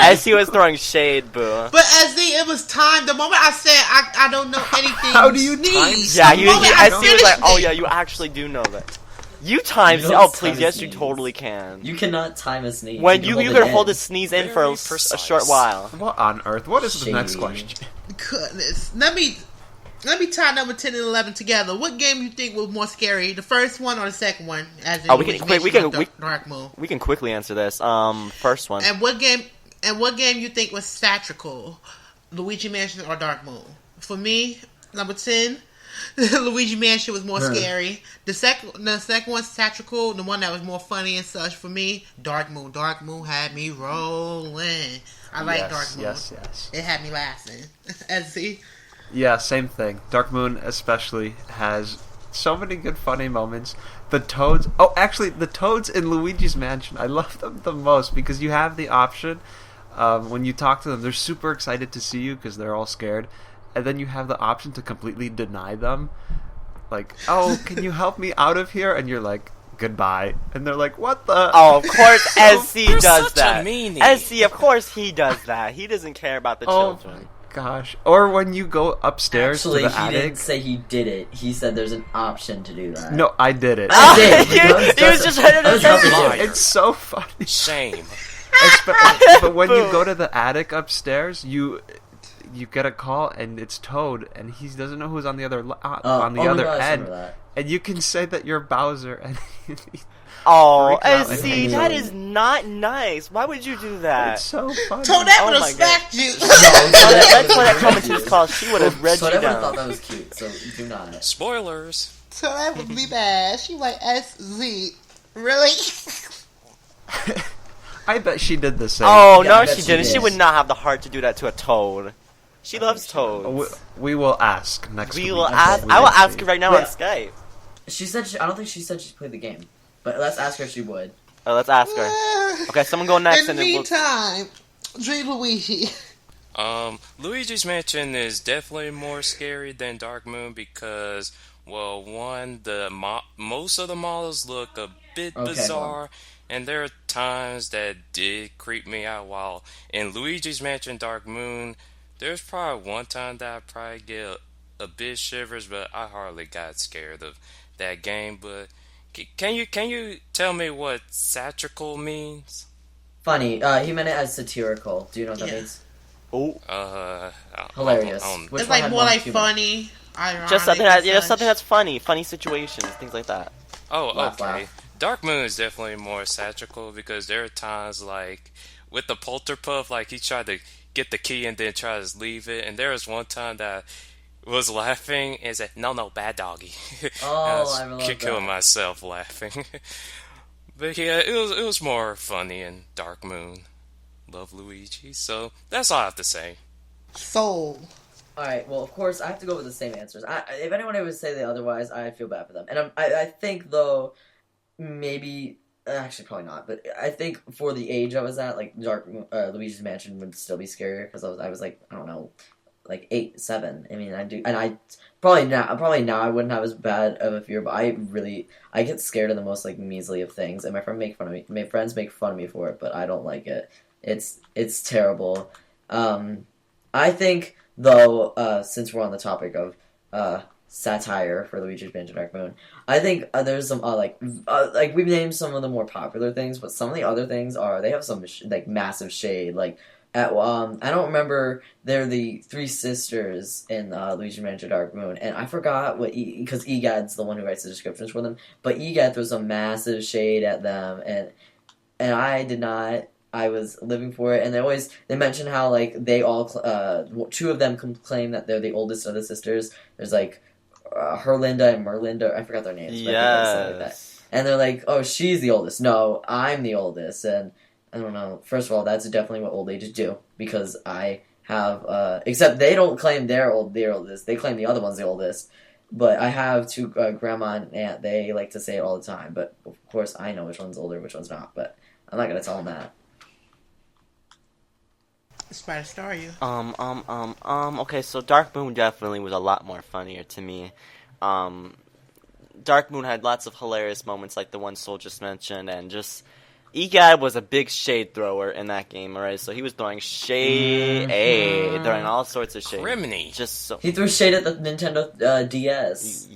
As he was throwing shade, boo. But as it was time, the moment I said I don't know anything. How do you sneeze, Yeah, the you. moment I As he was like, finished oh it. yeah, you actually do know that. You times. You don't Oh please, time a yes, you sneeze. totally can. You cannot time a sneeze. When you can could it hold in. a sneeze in for Very a precise. short while. What on earth? What is the next Shady. question? Goodness, let me tie number 10 and 11 together. What game you think was more scary, the first one or the second one? As in Oh, we which can- mention we can- of we- Dark Moon. We can quickly answer this. First one. And what game you think was satirical, Luigi Mansion or Dark Moon? For me, number 10, Luigi Mansion was more scary. The second one, satirical, the one that was more funny and such. For me, Dark Moon. Dark Moon had me rolling. I like Dark Moon. Yes. It had me laughing. As see. Yeah, same thing. Dark Moon especially has so many good funny moments. The Toads... Oh, actually, the Toads in Luigi's Mansion, I love them the most because you have the option, when you talk to them, they're super excited to see you because they're all scared, and then you have the option to completely deny them. Like, oh, can you help me out of here? And you're like, goodbye. And they're like, what the... Oh, of course, SC You're does such a that. meanie. SC, of course, he does that. He doesn't care about the Oh, children. gosh. Or when you go upstairs Actually, to the he attic... didn't say he did it. He said there's an option to do that. No, I did it. I did. He was just trying to I was defend helping him. him. It's so funny. Shame. But when you Boom. go to the attic upstairs, you get a call and it's Toad, and he doesn't know who's on the other on the oh my other God, I end, remember that. and you can say that you're Bowser, and Oh, Freak out and SC, hang that out. is not nice. Why would you do that? it's so funny. Toadette Oh would have my God. smacked you. Let's let her come into this call. She would have read So I you would have thought down. that was cute, so do not. Spoilers. Toadette would be bad. She like SZ. Really? I bet she did the same. Oh, Yeah, I no, bet she she didn't. She did. would not have the heart to do that to a toad. She loves toads. We will ask next We week. will Okay. ask. We I will will ask see. her right now Wait. on Skype. She said I don't think she said she played the game, but let's ask her if she would. Let's ask her. Okay, someone go next, In and the then we'll. meantime, Dream Luigi. Luigi's Mansion is definitely more scary than Dark Moon because, well, one, most of the models look a bit Okay, bizarre, and there are times that did creep me out. While in Luigi's Mansion Dark Moon, there's probably one time that I probably get a bit shivers, but I hardly got scared of that game. But can you tell me what satirical means? Funny. He meant it as satirical. Do you know what that Yeah. means? Hilarious. Which It's one like had more more like humor? funny, ironic. Just something that, and something such. that's funny, funny situations, things like that. Oh, Laugh, okay. laugh. Dark Moon is definitely more satirical because there are times like with the Polterpuff, like he tried to get the key and then try to leave it, and there was one time that I was laughing and said, "No, bad doggy." Oh, I was love killing that. myself laughing. But yeah, it was more funny in Dark Moon. Love Luigi, so that's all I have to say. Soul. Alright, well, of course, I have to go with the same answers. If anyone ever say the otherwise, I feel bad for them. And I think, though, maybe... Actually, probably not. But I think for the age I was at, like, Luigi's Mansion would still be scarier. Because I was like, I don't know, like 8, 7. I mean, I do... And I... Probably now I wouldn't have as bad of a fear, but I get scared of the most, like, measly of things. And my friends make fun of me for it, but I don't like it. It's terrible. I think Though, since we're on the topic of satire for Luigi's Mansion Dark Moon, I think there's some like we've named some of the more popular things, but some of the other things they have some like massive shade. Like at I don't remember, they're the three sisters in Luigi's Mansion Dark Moon, and I forgot what because Egad's the one who writes the descriptions for them, but Egad throws some massive shade at them, and I did not. I was living for it, and they mention how like they all two of them claim that they're the oldest of the sisters. There's like Herlinda and Merlinda. I forgot their names. Yes. Like that. And they're like, "Oh, she's the oldest." No, I'm the oldest. And I don't know. First of all, that's definitely what old ages do, because I have except they don't claim they're oldest. They claim the other one's the oldest. But I have two grandma and aunt. They like to say it all the time. But of course, I know which one's older, which one's not. But I'm not gonna tell them that. FrankenStaryu. Okay, so Dark Moon definitely was a lot more funnier to me. Dark Moon had lots of hilarious moments like the one Soul just mentioned, and just Egad was a big shade thrower in that game, alright? So he was throwing shade, throwing all sorts of shade. Criminy. Just so He threw shade at the Nintendo DS.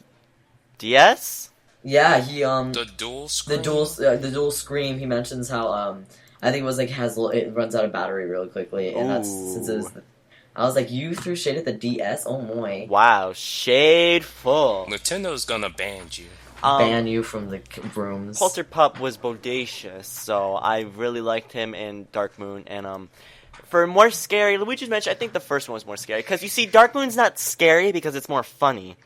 DS? Yeah, he The dual screen. the dual screen. He mentions how I think it was like it runs out of battery really quickly, and that's since it was. I was like, you threw shade at the DS? Oh my! Wow, shade full. Nintendo's gonna ban you. Ban you from the rooms. Polterpup was bodacious, so I really liked him in Dark Moon. And for more scary, Luigi's Mansion, I think the first one was more scary, because you see, Dark Moon's not scary because it's more funny.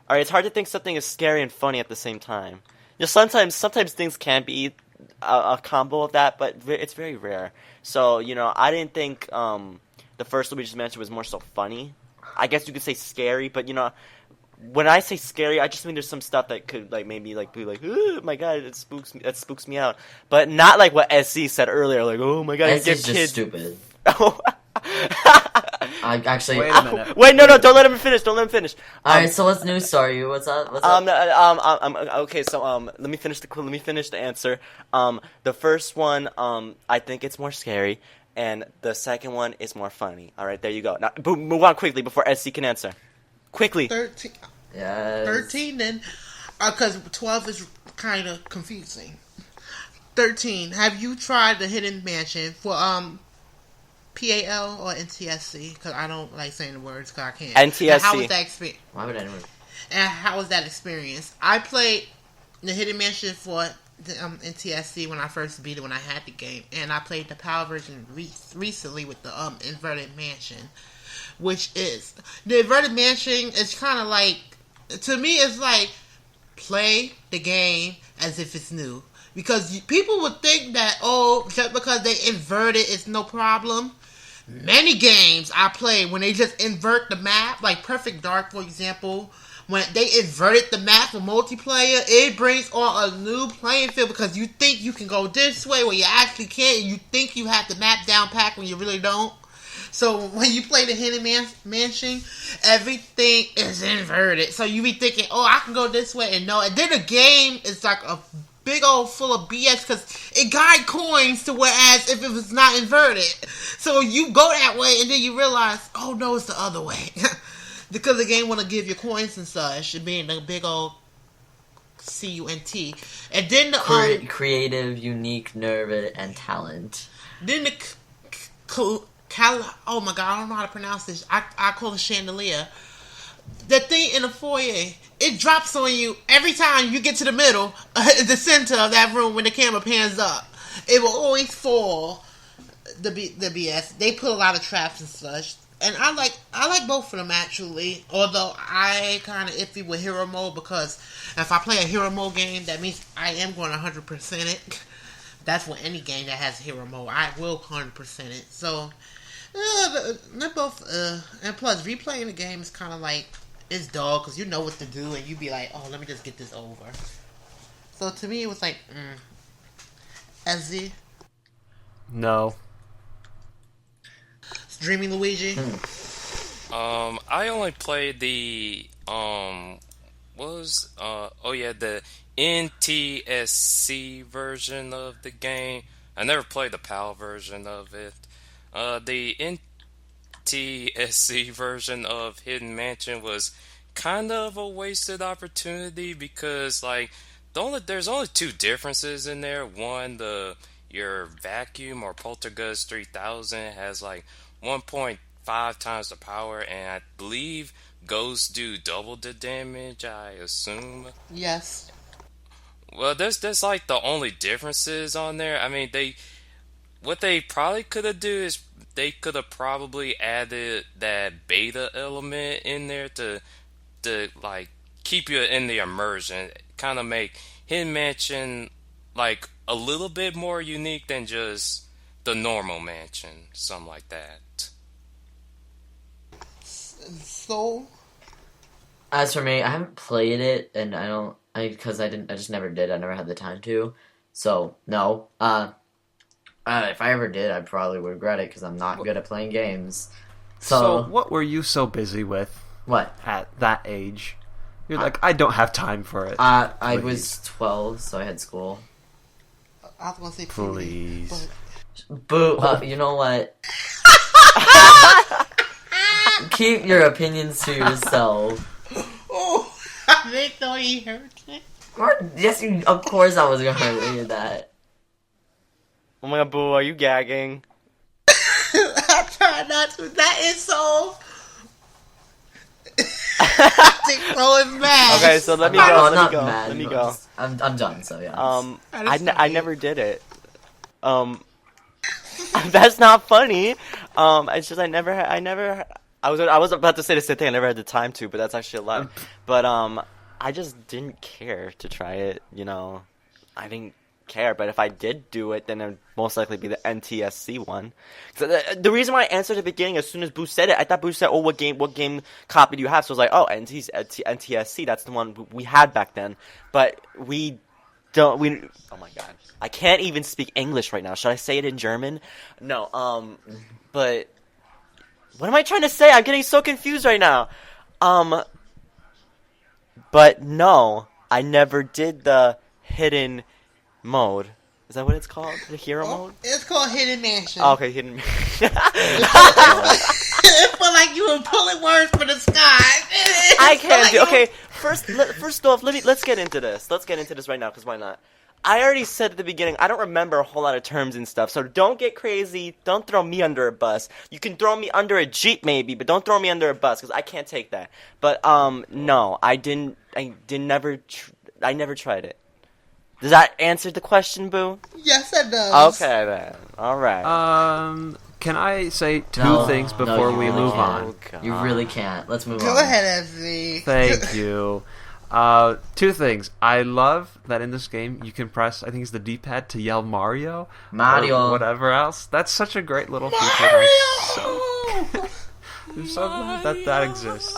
Alright, it's hard to think something is scary and funny at the same time. Just sometimes things can be a combo of that, but it's very rare. So, I didn't think the first Luigi's Mansion was more so funny. I guess you could say scary, but when I say scary, I just mean there's some stuff that could like maybe like be like, oh my god, it spooks me. That spooks me out. But not like what SC said earlier, like, oh my god, SC's your just kid. stupid. Oh. I actually. Wait a minute. Wait, no, don't let him finish. Don't let him finish. Alright, so what's new, Staryu? What's up? Okay, so let me finish the answer. The first one, I think it's more scary, and the second one is more funny. All right, there you go. Now, move on quickly before SC can answer. Quickly. 13. Yes. 13 then, because 12 is kind of confusing. 13. Have you tried the Hidden Mansion for PAL or NTSC? Because I don't like saying the words because I can't. NTSC. And how was that experience? Why would anyone? And how was that experience? I played the Hidden Mansion for the NTSC when I first beat it, when I had the game, and I played the PAL version recently with the Inverted Mansion, which is the Inverted Mansion is kind of like, to me, it's like play the game as if it's new, because people would think that just because they invert it, it's no problem. Many games I play when they just invert the map, like Perfect Dark, for example. When they inverted the map for multiplayer, it brings on a new playing field, because you think you can go this way when you actually can't, and you think you have the map down pat when you really don't. So when you play the Hidden Mansion, everything is inverted. So you be thinking, I can go this way, and no. And then the game is like a big old full of BS, because it got coins to whereas if it was not inverted. So you go that way, and then you realize, oh no, it's the other way. Because the game want to give you coins and such, it being a big old CUNT. And then the creative, unique, nerve, and talent. Then the oh my god, I don't know how to pronounce this. I call it chandelier. The thing in the foyer, it drops on you every time you get to the middle, the center of that room when the camera pans up. It will always fall. The BS. They put a lot of traps and such. And I like both of them actually. Although I kind of iffy with hero mode, because if I play a hero mode game, that means I am going to 100% it. That's what any game that has hero mode, I will 100% it. So they're both. And plus, replaying the game is kind of like it's dull, because you know what to do, and you be like, let me just get this over. So to me, it was like, SZ. No. TwoDreamyLuigi. I only played the the NTSC version of the game. I never played the PAL version of it. The NTSC version of Hidden Mansion was kind of a wasted opportunity because like there's only two differences in there. One, your vacuum or Poltergust 3000 has like 1.5 times the power, and I believe ghosts do double the damage, I assume. Yes. Well, there's like the only differences on there. I mean, what they probably could have do is they could have probably added that beta element in there to like keep you in the immersion, kind of make Hidden Mansion like a little bit more unique than just the normal mansion, something like that. So, As for me, I haven't played it, and I just never did. I never had the time to. So no. If I ever did, I probably would regret it because I'm not good at playing games. So what were you so busy with? What? At that age? You're like, I don't have time for it. I was 12, so I had school. I was going to say please. Boo, you know what? Keep your opinions to yourself. Oh, I didn't know you heard it. Yes, of course I was going to hear that. Oh my god, Boo, are you gagging? I try not to. That is so... mad. Okay, so let me No, go. I'm Let not me go. mad, Let me but go. I'm done, so yeah. I never did it. That's not funny. It's just I was about to say the same thing. I never had the time to, but that's actually a lie. But I just didn't care to try it. You know, I didn't care. But if I did do it, then it would most likely be the NTSC one. So the reason why I answered at the beginning, as soon as Boo said it, I thought Boo said, "Oh, what game copy do you have?" So I was like, "Oh, NTSC. That's the one we had back then." But we don't. Oh my god, I can't even speak English right now. Should I say it in German? No. But what am I trying to say? I'm getting so confused right now. But no, I never did the hidden mode. Is that what it's called? The hero mode? It's called Hidden Mansion. Oh, okay, hidden mansion. It felt like you were pulling words from the sky. I can't do. Okay, first off, let's get into this. Let's get into this right now, because why not? I already said at the beginning, I don't remember a whole lot of terms and stuff, so don't get crazy. Don't throw me under a bus. You can throw me under a Jeep maybe, but don't throw me under a bus, because I can't take that. But, no, I never tried it. Does that answer the question, Boo? Yes, it does. Okay, then. Alright. Can I say two things before we move on? You really can't. Let's move on. Go ahead, FZ. Thank you. Two things. I love that in this game you can press, I think it's the D-pad, to yell Mario. Or whatever else. That's such a great little feature. I'm so glad that exists.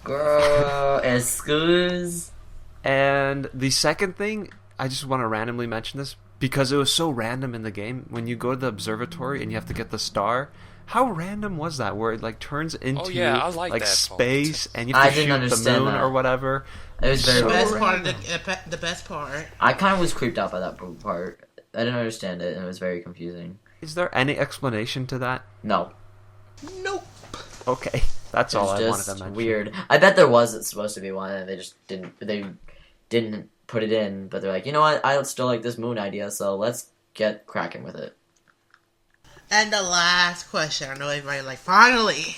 Girl, excuse. And the second thing, I just want to randomly mention this, because it was so random in the game. When you go to the observatory and you have to get the star, how random was that? Where it like turns into like space and you have to shoot the moon or whatever. It was very the best part. I kind of was creeped out by that part. I didn't understand it, and it was very confusing. Is there any explanation to that? No. Nope. Okay, that's all I wanted to mention. Weird. I bet there was supposed to be one, and they just didn't. They didn't put it in, but they're like, you know what? I still like this moon idea, so let's get cracking with it. And the last question. I know everybody like, finally.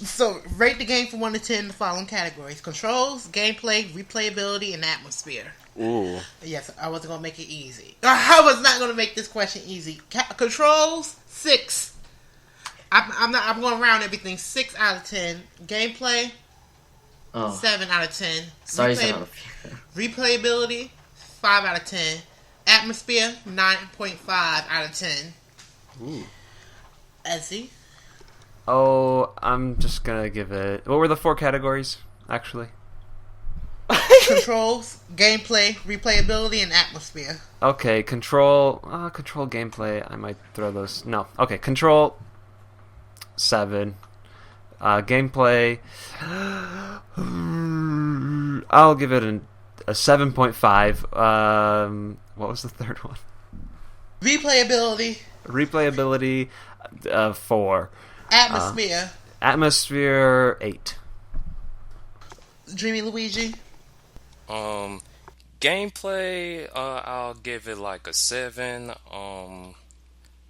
So, rate the game from 1 to 10 in the following categories: controls, gameplay, replayability, and atmosphere. Ooh. Yes, I wasn't gonna make it easy. I was not gonna make this question easy. Controls, 6. I'm going to round everything 6 out of 10. Gameplay, 7 out of 10. Sorry, replayability, 5 out of 10. Atmosphere, 9.5 out of 10. Ooh. Ezzy? Oh, I'm just gonna give it... What were the 4 categories, actually? Controls, gameplay, replayability, and atmosphere. Okay, control gameplay, I might throw those... No. Okay, control... 7. Gameplay... I'll give it a 7.5. What was the third one? Replayability, Replayability, 4. Atmosphere. Atmosphere, 8. Dreamy Luigi. Gameplay, I'll give it like a 7.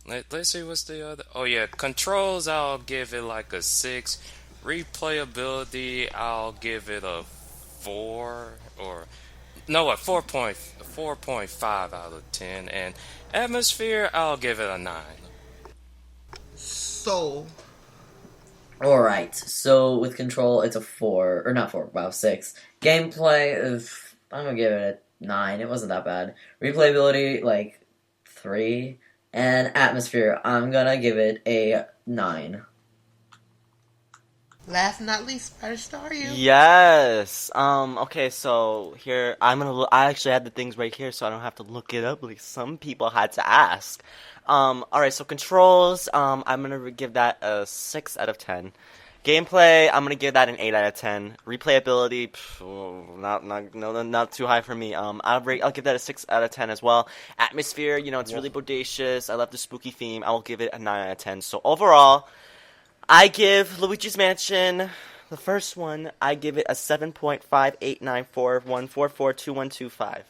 Let's see what's the other. Oh yeah, controls, I'll give it like a 6. Replayability, I'll give it a 4 or no, a 4.5 out of 10. And atmosphere, I'll give it a 9. So, Alright, so with control, it's a 4. Or not 4, wow, 6. Gameplay, I'm gonna give it a 9. It wasn't that bad. Replayability, like, 3. And atmosphere, I'm gonna give it a 9. last but not least, FrankenStaryu. Yes. Okay, so here I'm gonna look. I actually had the things right here, so I don't have to look it up like some people had to ask. All right. So controls. I'm gonna give that a 6 out of 10. Gameplay. I'm gonna give that an 8 out of 10. Replayability. Not too high for me. I'll give that a 6 out of 10 as well. Atmosphere. It's really bodacious. I love the spooky theme. I will give it a 9 out of 10. So overall, I give Luigi's Mansion, the first one, I give it a 7.589414442125.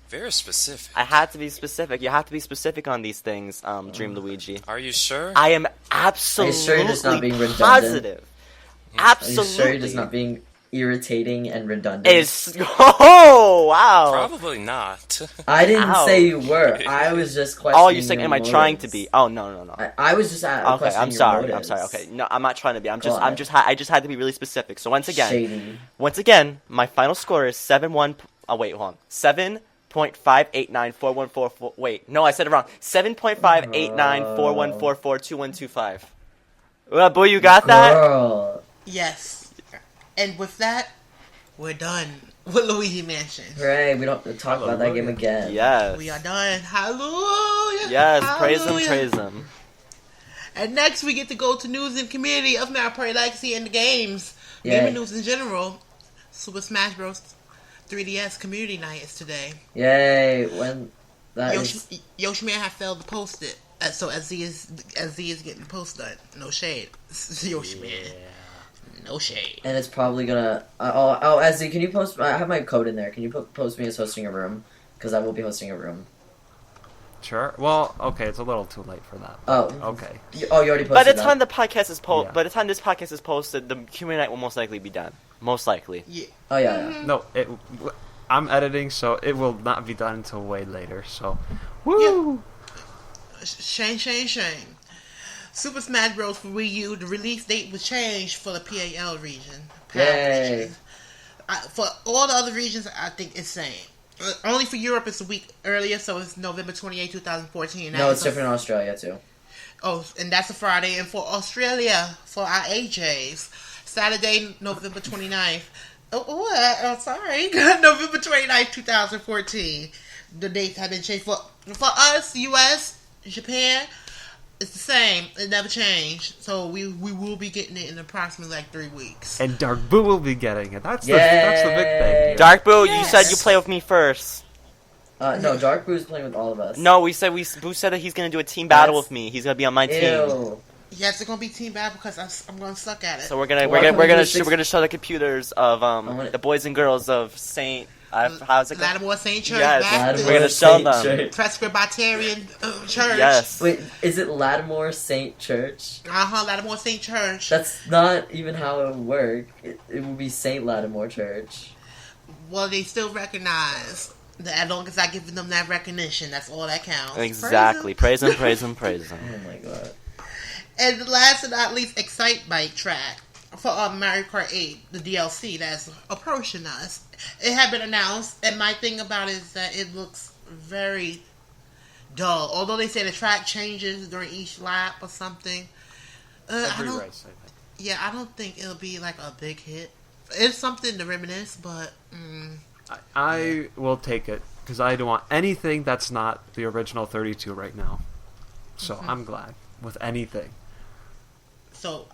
Very specific. I had to be specific. You have to be specific on these things, Dream Luigi. Are you sure? I am absolutely Are you sure you're just not being redundant? positive. Absolutely. Are you sure you're just not being irritating and redundant? Oh, wow. Probably not. I didn't Ow. say you were. I was just questioning. Oh, you're saying, am I trying to be? Oh, no. I was just Okay, questioning I'm sorry. your I'm sorry. motives. Okay, no, I'm not trying to be. I just had to be really specific. So Shady. once again, my final score is 7.1. Oh wait, hold on. 7.58941444. Wait, no, I said it wrong. 7.589414442125. Boy, you got that? Girl. Yes. And with that, we're done with Luigi Mansion. Hooray, we don't have to talk about that game again. Yes. We are done. Hallelujah. Yes, Hallelujah. praise him. And next, we get to go to news and community of Mario Party Legacy and the games. Yay. Gaming news in general. Super Smash Bros. 3DS Community Night is today. Yay, when that is... Yoshi Man have failed to post it. So as Z is getting the post done. No shade. Yoshi Man. No shade. And it's probably gonna... Ezzy, can you post... I have my code in there. Can you post me as hosting a room? Because I will be hosting a room. Sure. Well, okay, it's a little too late for that. Oh. Okay. You already posted By the that. time the podcast is by the time this podcast is posted, the community night will most likely be done. Most likely. Yeah. Oh, yeah. No, I'm editing, so it will not be done until way later. So, woo! Shame. Super Smash Bros. For Wii U, the release date was changed for the PAL region. Yay. For all the other regions, I think it's same. Only for Europe, it's a week earlier, so it's November 28, 2014. No, it's different in Australia, too. Oh, and that's a Friday. And for Australia, for our AJs, Saturday, November 29th. Sorry. November 29th, 2014. The dates have been changed. For us, US, Japan, it's the same. It never changed. So we will be getting it in approximately like 3 weeks. And Dark Boo will be getting it. That's the big thing here. Dark Boo, Yes. you said you play with me first. No, Dark Boo's playing with all of us. No, Boo said that he's gonna do a team battle with me. He's gonna be on my team. Ew. Yes, it's gonna be team battle because I'm gonna suck at it. So we're Why gonna can't we do we're gonna show the computers of the boys and girls of Saint. How's it called? Lattimore St. Church. Yes, Baptist, we're gonna show them. Presbyterian Church. Yes. Wait, is it Lattimore Saint Church? Lattimore St. Church. That's not even how it would work. It would be Saint Lattimore Church. Well, they still recognize that as long as I give them that recognition, that's all that counts. Exactly. Praise him. Oh my god. And last but not least, Excite Bike track for Mario Kart 8, the DLC that's approaching us. It had been announced, and my thing about it is that it looks very dull. Although they say the track changes during each lap or something. Every race, I think. Yeah, I don't think it'll be like a big hit. It's something to reminisce, but... I will take it, because I don't want anything that's not the original 32 right now. So I'm glad with anything. So,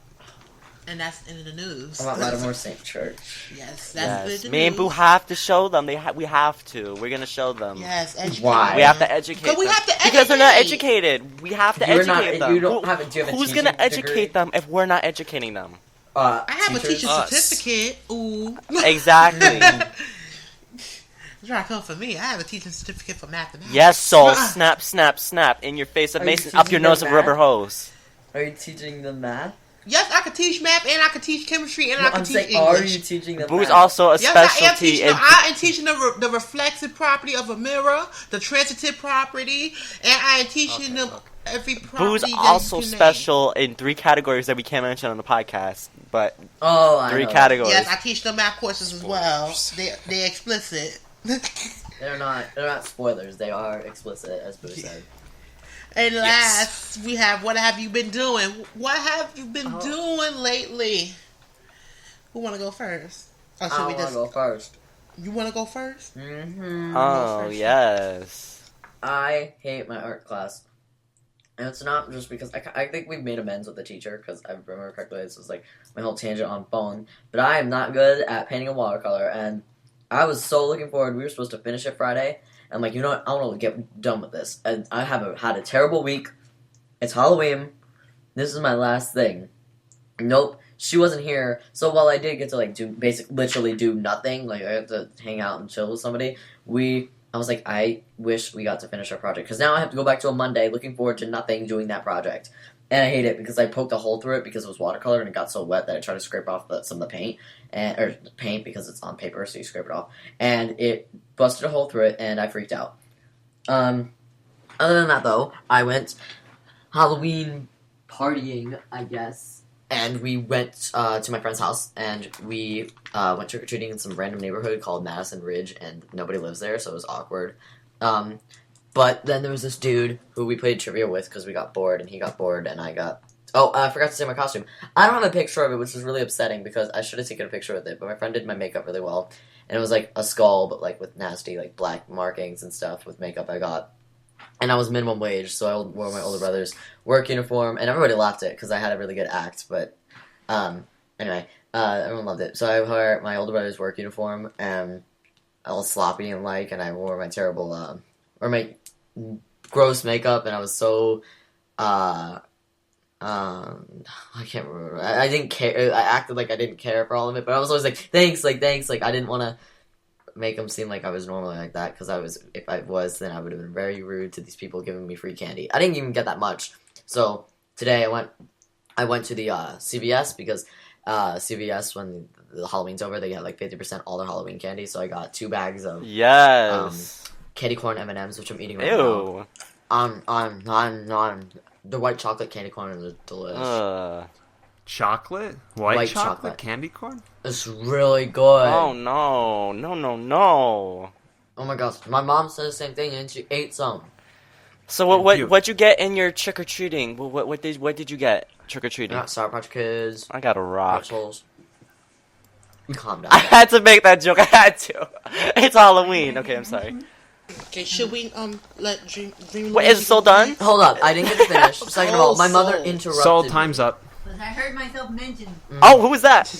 And that's in the news. I'm at Lattimore St. Church. Yes, that's Yes. in the Me and news. Boo have to show them. We have to. We're gonna show them. Yes, educate. Why? We have to educate Because we them. have to Because they're not educate. educated. We have to You're educate not- them. you don't have a- do you have a Who's teaching gonna degree? educate them if we're not educating them? I have a Teachers? teacher Us. certificate. Ooh. Exactly. Try to come for me. I have a teaching certificate for mathematics. Yes, so snap, snap, snap in your face of Are you Mason, up your teaching nose them of rubber math? hose. Are you teaching them math? Yes, I can teach math and I can teach chemistry and No, I can I'm teach saying, English. are you teaching them Boo's math? also a Yes, I am specialty teaching. in. I am teaching the reflexive property of a mirror, the transitive property, and I am teaching them every property. Boo's that you also can name. special in 3 categories that we can't mention on the podcast, but Oh, I 3 know. categories. Yes, I teach them math courses as well. Spoilers. They're explicit. They're not spoilers. They are explicit, as Boo said. And Yes. last, we have what have you been doing? What have you been doing lately? Who want to go first? Or should I we want to just? go first. You want to go first? Mm-hmm. Oh, first. yes. I hate my art class. And it's not just because I think we've made amends with the teacher, because I remember correctly, this was like my whole tangent on phone. But I am not good at painting a watercolor, and I was so looking forward. We were supposed to finish it Friday. I'm like, you know what? I want to get done with this. And I had a terrible week. It's Halloween. This is my last thing. Nope, she wasn't here. So while I did get to like literally do nothing, like I had to hang out and chill with somebody, I was like, I wish we got to finish our project, because now I have to go back to a Monday looking forward to nothing doing that project. And I hate it because I poked a hole through it because it was watercolor and it got so wet that I tried to scrape off some of the paint, or the paint because it's on paper, so you scrape it off. And it busted a hole through it, and I freaked out. Other than that, though, I went Halloween partying, I guess. And we went to my friend's house, and we went trick-or-treating in some random neighborhood called Madison Ridge, and nobody lives there, so it was awkward. But then there was this dude who we played trivia with because we got bored, and he got bored, and I got... Oh, I forgot to say my costume. I don't have a picture of it, which is really upsetting because I should have taken a picture with it, but my friend did my makeup really well. And it was like a skull, but like with nasty like black markings and stuff with makeup I got. And I was minimum wage, so I wore my older brother's work uniform, and everybody laughed at it because I had a really good act, but anyway, everyone loved it. So I wore my older brother's work uniform, all sloppy and and I wore my terrible, or my gross makeup, and I was so, I can't remember. I didn't care. I acted like I didn't care for all of it, but I was always like, thanks. Like, I didn't want to make them seem like I was normally like that, because if I was, then I would have been very rude to these people giving me free candy. I didn't even get that much. So today I went to the CVS, because CVS, when the Halloween's over, they get like 50% all their Halloween candy. So I got 2 bags of Yes. candy corn M&Ms, which I'm eating right now. Ew. The white chocolate candy corn is delicious. Chocolate? White chocolate? chocolate. Candy corn? It's really good. Oh no. No. Oh my gosh, my mom said the same thing, and she ate some. So Cute. what'd you get in your trick or treating? What did you get trick or I treating? got Sour Patch Kids, I got a rock. pretzels. Calm down. I had to make that joke. I had to. It's Halloween. Okay, I'm sorry. Okay, should we let Dream Wait, is it still done? Hold up, I didn't get to finish. Second of all, my mother Soul. interrupted Soul, me. time's up. Because I heard myself mention. Oh, who was that?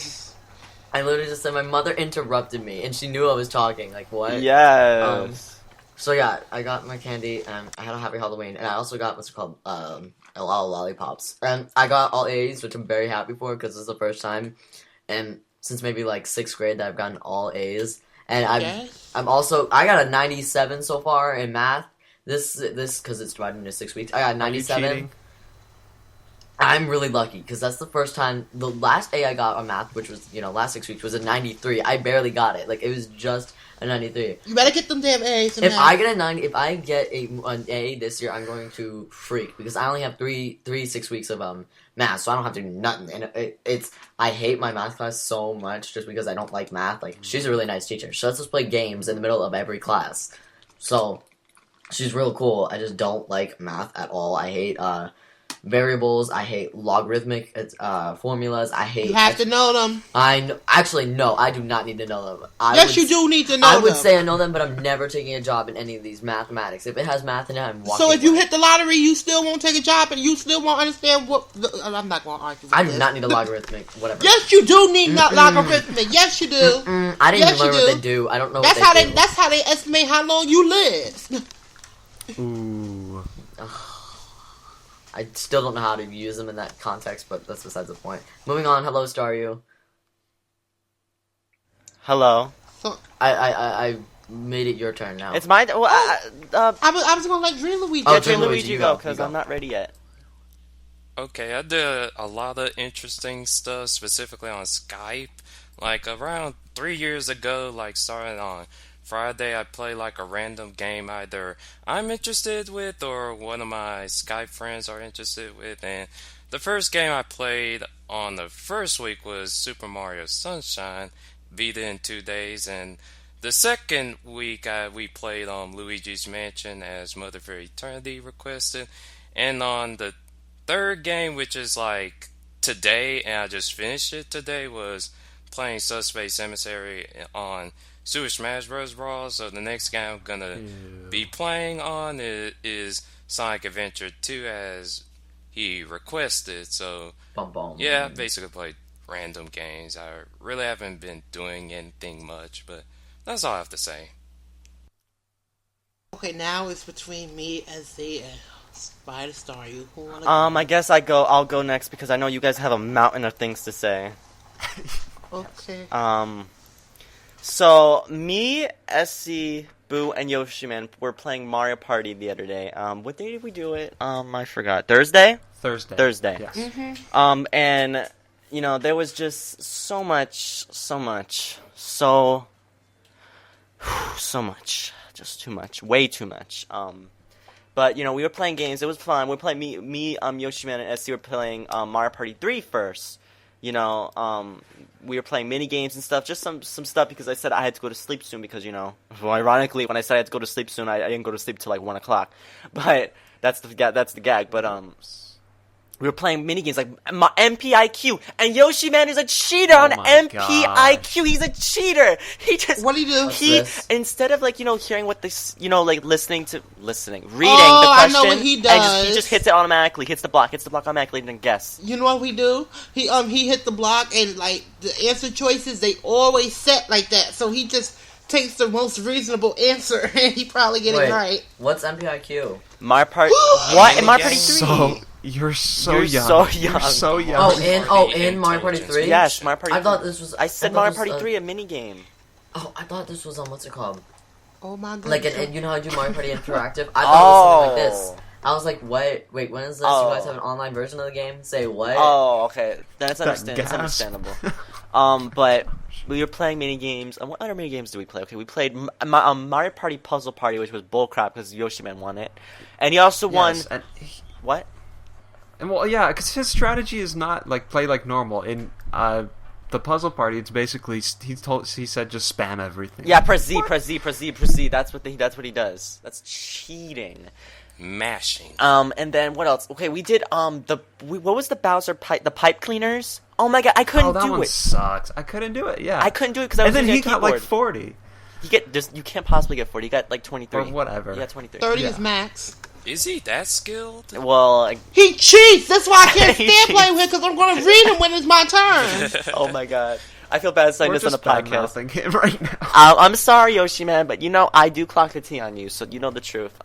I literally just said my mother interrupted me, and she knew I was talking. Like, what? Yes. So yeah, I got my candy, and I had a happy Halloween, and I also got what's called a lot of lollipops. And I got all A's, which I'm very happy for, because this is the first time, and since maybe like 6th grade, that I've gotten all A's. And I got a 97 so far in math. This because it's divided into 6 weeks. I got a 97. cheating? I'm really lucky because that's the first time. The last A I got on math, which was last 6 weeks, was a 93. I barely got it. Like, it was just a 93. You better get them damn A's. If I get an A this year, I'm going to freak because I only have three 6 weeks of math, so I don't have to do nothing. And I hate my math class so much just because I don't like math. Like, she's a really nice teacher. She lets us play games in the middle of every class, so she's real cool. I just don't like math at all. I hate variables. I hate logarithmic formulas. I hate. You have to know them. Actually, no, I do not need to know them. Yes, you do need to know them. I would say I know them, but I'm never taking a job in any of these mathematics. If it has math in it, I'm walking. So if you hit the lottery, you still won't take a job, and you still won't understand what. I'm not going to argue. I do not need a logarithmic. Whatever. Yes, you do need logarithmic. Yes, you do. I didn't even learn what they do. I don't know. That's what they do. That's how they estimate how long you live. Ooh. I still don't know how to use them in that context, but that's besides the point. Moving on. Hello, Staryu. Hello. So, I made it your turn now. It's my. Well, I was going to let DreamyLuigi. Oh, DreamyLuigi go, because you go. I'm not ready yet. Okay, I did a lot of interesting stuff, specifically on Skype. Like, around 3 years ago, like, starting on Friday, I play like a random game either I'm interested with or one of my Skype friends are interested with. And the first game I played on the first week was Super Mario Sunshine, beat it in 2 days. And the second week we played Luigi's Mansion as Mother for Eternity requested. And on the third game, which is like today, and I just finished it today, was playing Subspace Emissary on Super Smash Bros. Brawl. So the next game I'm gonna be playing on is Sonic Adventure 2 as he requested. So yeah, I basically played random games. I really haven't been doing anything much, but that's all I have to say. Okay, now it's between me as the SuperZombiezi. Who wanna I guess I'll go next because I know you guys have a mountain of things to say. Okay. So me, SC, Boo, and Yoshiman were playing Mario Party the other day. What day did we do it? I forgot. Thursday. Thursday. Yes. Mm-hmm. And you know there was just so much, just too much, way too much. But you know we were playing games. It was fun. We were playing Yoshiman, and SC were playing Mario Party 3 first. You know, we were playing mini games and stuff, just some stuff because I said I had to go to sleep soon because, you know, well, ironically, when I said I had to go to sleep soon, I didn't go to sleep till like 1 o'clock. But that's the gag. But we were playing mini games like MPIQ, and Yoshiman is a cheater on MPIQ. He's a cheater. He just what do you do? He instead of like hearing what this like reading the question. I know what he does. And he just hits it automatically, hits the block automatically, and then guess. You know what we do? He hit the block, and like the answer choices they always set like that. So he just takes the most reasonable answer, and he probably get it right. What's MPIQ? Mario Party. What? In Mario Party 3? You're so young. You're so young. In Mario Party 3? Yes, Mario Party 3. I thought this was... I said Mario Party 3, a minigame. Oh, I thought this was on... What's it called? Oh my god. Like, you know how I do Mario Party Interactive? I thought it was like this. I was like, what? Wait, when is this? You guys have an online version of the game? Say what? Oh, okay. Then it's understandable. But we were playing mini games. And what other mini games did we play? Okay, we played Mario Party Puzzle Party, which was bullcrap because Yoshiman won it. And he also won... What? And well, yeah, because his strategy is not like play like normal. In the puzzle party, it's basically he said just spam everything. Yeah, press Z. That's what he does. That's cheating. Mashing. And then what else? Okay, we did what was the Bowser pipe? The pipe cleaners. Oh my god, I couldn't do it. That one sucks. I couldn't do it. Yeah, I couldn't do it because I was. And then he got like 40. You can't possibly get 40. You got like 23 or whatever. Yeah, 23. 30 is max. Is he that skilled? Well, he cheats. That's why I can't stand playing with him because I'm going to read him when it's my turn. Oh my god, I feel bad saying this on the podcast right now. I'm sorry, Yoshiman, but I do clock the T on you, so you know the truth.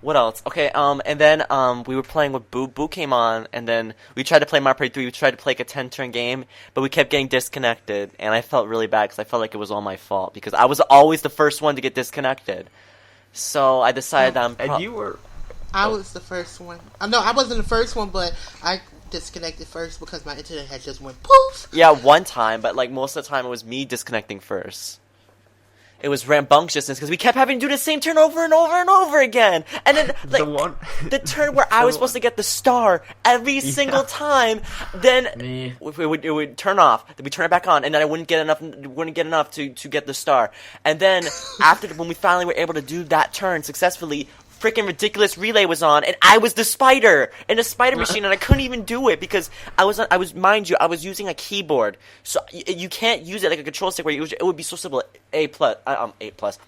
What else? Okay, and then we were playing with Boo. Boo came on, and then we tried to play Mario Party 3. We tried to play like a 10-turn game, but we kept getting disconnected, and I felt really bad because I felt like it was all my fault because I was always the first one to get disconnected. So I decided and you were... I was the first one. No, I wasn't the first one, but I disconnected first because my internet had just went poof. Yeah, one time, but like most of the time it was me disconnecting first. It was rambunctiousness because we kept having to do the same turn over and over and over again. And then like the turn where I was supposed to get the star every single time, then it would turn off. Then we turn it back on, and then I wouldn't get enough to get the star. And then after when we finally were able to do that turn successfully, freaking ridiculous relay was on, and I was the spider in a spider machine, and I couldn't even do it because I was using a keyboard, so you can't use it like a control stick where it would be so simple. A plus,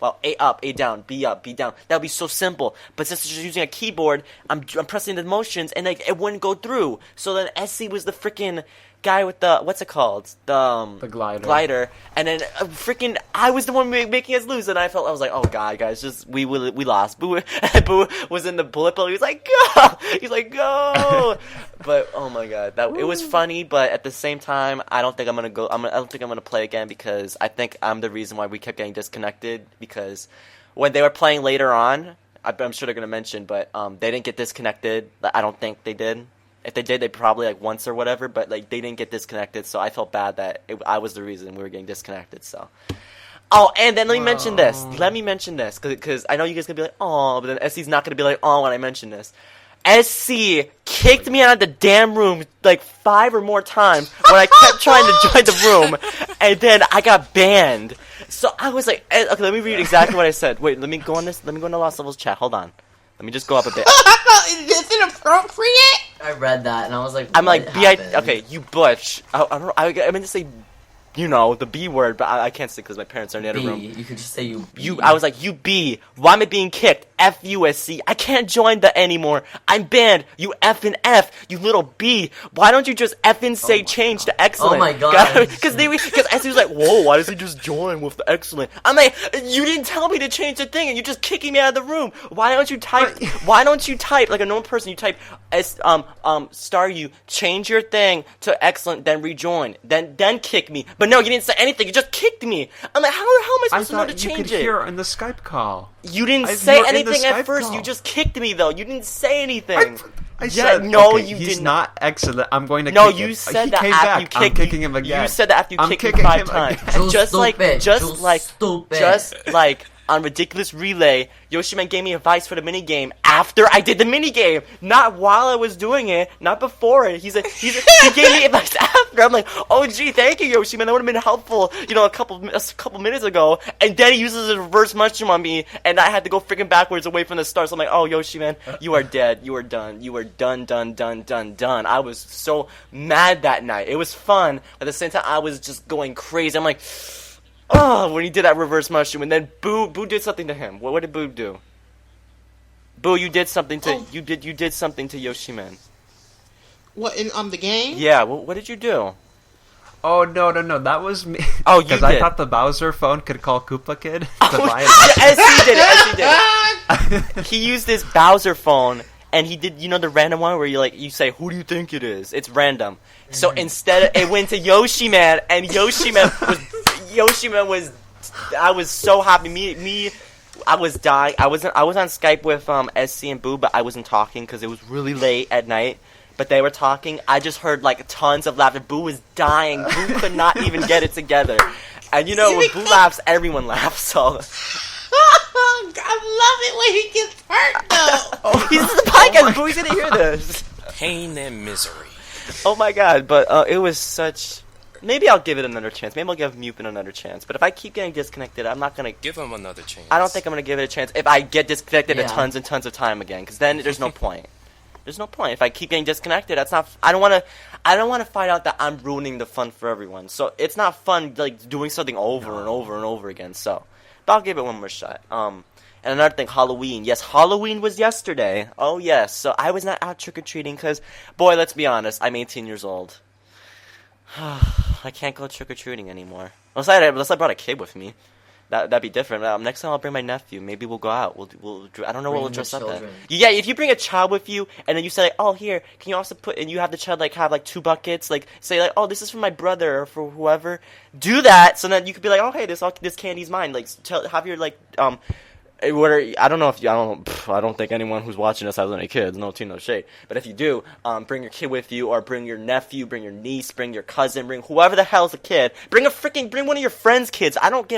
well, A up, A down, B up, B down. That would be so simple. But since you're using a keyboard, I'm pressing the motions, and like it wouldn't go through. So then SC was the freaking guy with the what's it called? The glider, and then I was the one making us lose, and I was like, oh god, guys, just we lost. Boo was in the bullet bill. He was like, go. But oh my god, it was funny, but at the same time, I don't think I'm gonna play again because I think I'm the reason why we kept getting disconnected, because when they were playing later on, I'm sure they're gonna mention, but they didn't get disconnected. I don't think they did. If they did, they probably like once or whatever, but like they didn't get disconnected, so I felt bad that I was the reason we were getting disconnected. So, oh, and then let me mention this, because I know you guys gonna be like, oh, but then SC's not gonna be like, oh, when I mention this. SC kicked me out of the damn room like 5 or more times when I kept trying to join the room, and then I got banned. So I was like, okay, let me read exactly what I said. Wait, let me go on the Lost Levels chat. Hold on. Let me just go up a bit. Is it appropriate? I read that and I was like, I'm like, happened? okay, you butch. I don't know. I meant to say, the B word, but I can't say because my parents are in the other room. You could just say you B. I was like, you B. Why am I being kicked? F USC. I can't join that anymore. I'm banned. You F and F. You little B. Why don't you just F and say change to excellent? Oh my god. Because SC was like, whoa, why does he just join with the excellent? I'm like, you didn't tell me to change the thing, and you're just kicking me out of the room. Why don't you type like a normal person? You type Staryu, change your thing to excellent, then rejoin, then kick me. But no, you didn't say anything. You just kicked me. I'm like, how am I supposed to know to change it? You could hear in the Skype call. You didn't say anything at first. Call. You just kicked me though. You didn't say anything. I said no. Okay, you he's didn't. Not excellent. I'm going to. No, kick you him. said He that came after back. you kicked. I'm kicking him again. You said that after you kicked him 5 times. And just like on Ridiculous Relay, Yoshiman gave me advice for the minigame after I did the minigame. Not while I was doing it, not before it. He gave me advice after. I'm like, oh gee, thank you, Yoshiman. That would have been helpful, a couple minutes ago. And then he uses a reverse mushroom on me, and I had to go freaking backwards away from the start. So I'm like, oh Yoshiman, you are dead. You are done. You are done. I was so mad that night. It was fun, but at the same time, I was just going crazy. I'm like, oh, when he did that reverse mushroom, and then Boo did something to him. What did Boo do? Boo, you did something to you did something to Yoshiman. What in the game? Yeah. What did you do? Oh no, that was me. Oh, you did. Because I thought the Bowser phone could call Koopa Kid to buy As he did it. He used his Bowser phone, and he did the random one where you say, who do you think it is? It's random. So instead, it went to Yoshiman, and Yoshiman was. I was so happy. I was dying. I was on Skype with SC and Boo, but I wasn't talking because it was really late at night. But they were talking. I just heard like tons of laughter. Boo was dying. Boo could not even get it together. And when Boo laughs, everyone laughs. So. I love it when he gets hurt though. He's in the podcast. Boo's gonna hear this. Pain and misery. Oh my god! But it was such. Maybe I'll give it another chance. Maybe I'll give Mupin another chance. But if I keep getting disconnected, I'm not gonna give him another chance. I don't think I'm gonna give it a chance if I get disconnected tons and tons of time again. Because then there's no point. There's no point. If I keep getting disconnected, that's not. I don't want to find out that I'm ruining the fun for everyone. So it's not fun like doing something over and over and over again. So, but I'll give it one more shot. And another thing, Halloween. Yes, Halloween was yesterday. Oh yes. So I was not out trick or treating because, boy, let's be honest. I'm 18 years old. I can't go trick or treating anymore. Unless I brought a kid with me. That'd be different. Next time I'll bring my nephew. Maybe we'll go out. I don't know what we'll dress up as. Yeah, if you bring a child with you, and then you say, like, oh, here, can you also put, and you have the child, have 2 buckets, say, oh, this is for my brother, or for whoever. Do that, so that you could be like, oh, hey, this candy's mine. Have your, I don't know if I don't think anyone who's watching us has any kids. No tea, no shade. But if you do, bring your kid with you, or bring your nephew, bring your niece, bring your cousin, bring whoever the hell's a kid. Bring one of your friends' kids. I don't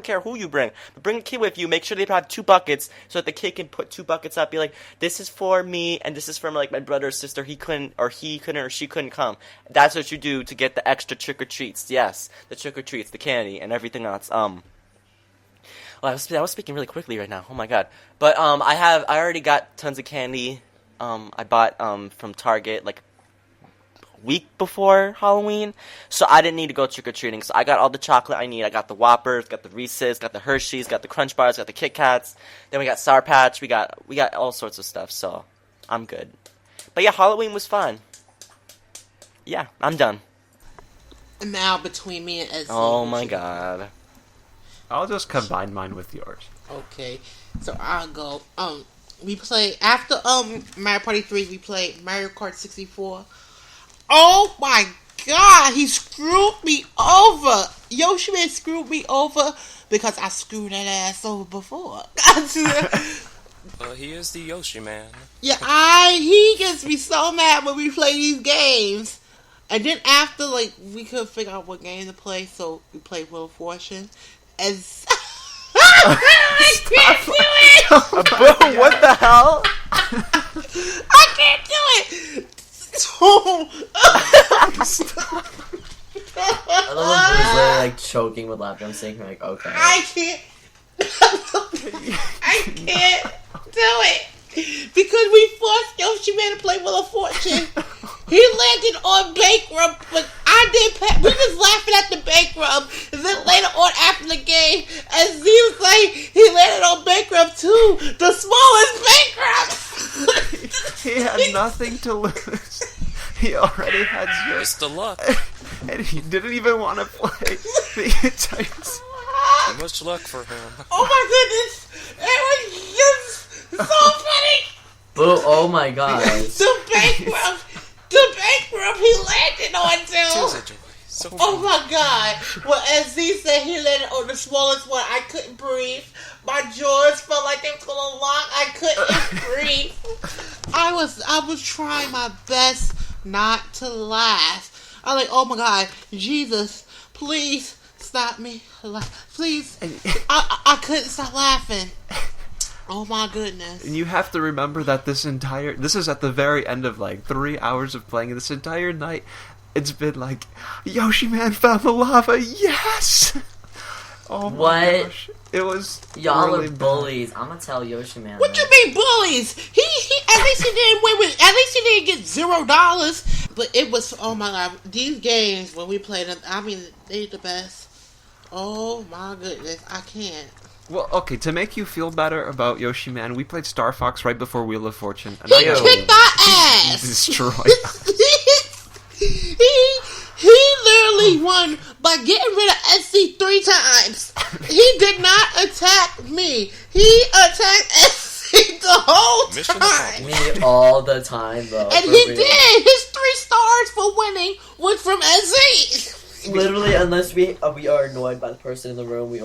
care who you bring. But bring a kid with you. Make sure they have 2 buckets so that the kid can put 2 buckets up. Be like, this is for me, and this is for my brother or sister. He couldn't, or she couldn't come. That's what you do to get the extra trick or treats. Yes, the trick or treats, the candy, and everything else. Oh, I was speaking really quickly right now. Oh my god. But I already got tons of candy. I bought from Target like a week before Halloween, so I didn't need to go trick or treating. So I got all the chocolate I need. I got the Whoppers, got the Reese's, got the Hershey's, got the Crunch Bars, got the Kit Kats. Then we got Sour Patch. We got all sorts of stuff. So I'm good. But yeah, Halloween was fun. Yeah, I'm done. And now between me and Ezzy. Oh my god. I'll just combine mine with yours. Okay, so I'll go. We play after Mario Party 3. We played Mario Kart 64. Oh my god, he screwed me over. Yoshi Man screwed me over because I screwed that ass over before. He is the Yoshi Man. Yeah, he gets me so mad when we play these games. And then after, like, we couldn't figure out what game to play, so we played Wheel of Fortune. As I can't do it! Bro, what the hell? I can't do it! I love when Blue's literally like choking with laughter. I'm saying like, okay. I can't. I can't do it because we forced Yoshi Man to play Wheel of Fortune. He landed on bankrupt, but I did. We was laughing at the bankrupt, and then later on after the game, as he was like, he landed on bankrupt too, the smallest bankrupt. He had nothing to lose. He already had zero. It's the luck. And he didn't even want to play the entire. Too much luck for him. Oh my goodness! It was just so funny. Boo! Oh my god. The bankrupt he landed on too. So Oh my god! Well, as Z said, he landed on the smallest one. I couldn't breathe. My jaws felt like they were gonna lock. I couldn't breathe. I was trying my best not to laugh. I was like, oh my god, Jesus, please stop me, please. I couldn't stop laughing. Oh my goodness. And you have to remember that this is at the very end of like 3 hours of playing. This entire night, it's been like, Yoshi Man found the lava, yes! Oh my What? gosh. It was Y'all really are bad. bullies. I'm gonna tell Yoshi Man. What you mean bullies? He at least he didn't win with. At least he didn't get $0. But it was, oh my god, these games when we played them, I mean, they the best. Oh my goodness, I can't. Well, okay, to make you feel better about Yoshi Man, we played Star Fox right before Wheel of Fortune. And He kicked our ass. Destroyed. He literally won by getting rid of SC 3 times. He did not attack me. He attacked SC the whole Mission time. Me all the time though. And for he real. did. His 3 stars for winning went from SC. Literally, unless we are annoyed by the person in the room, me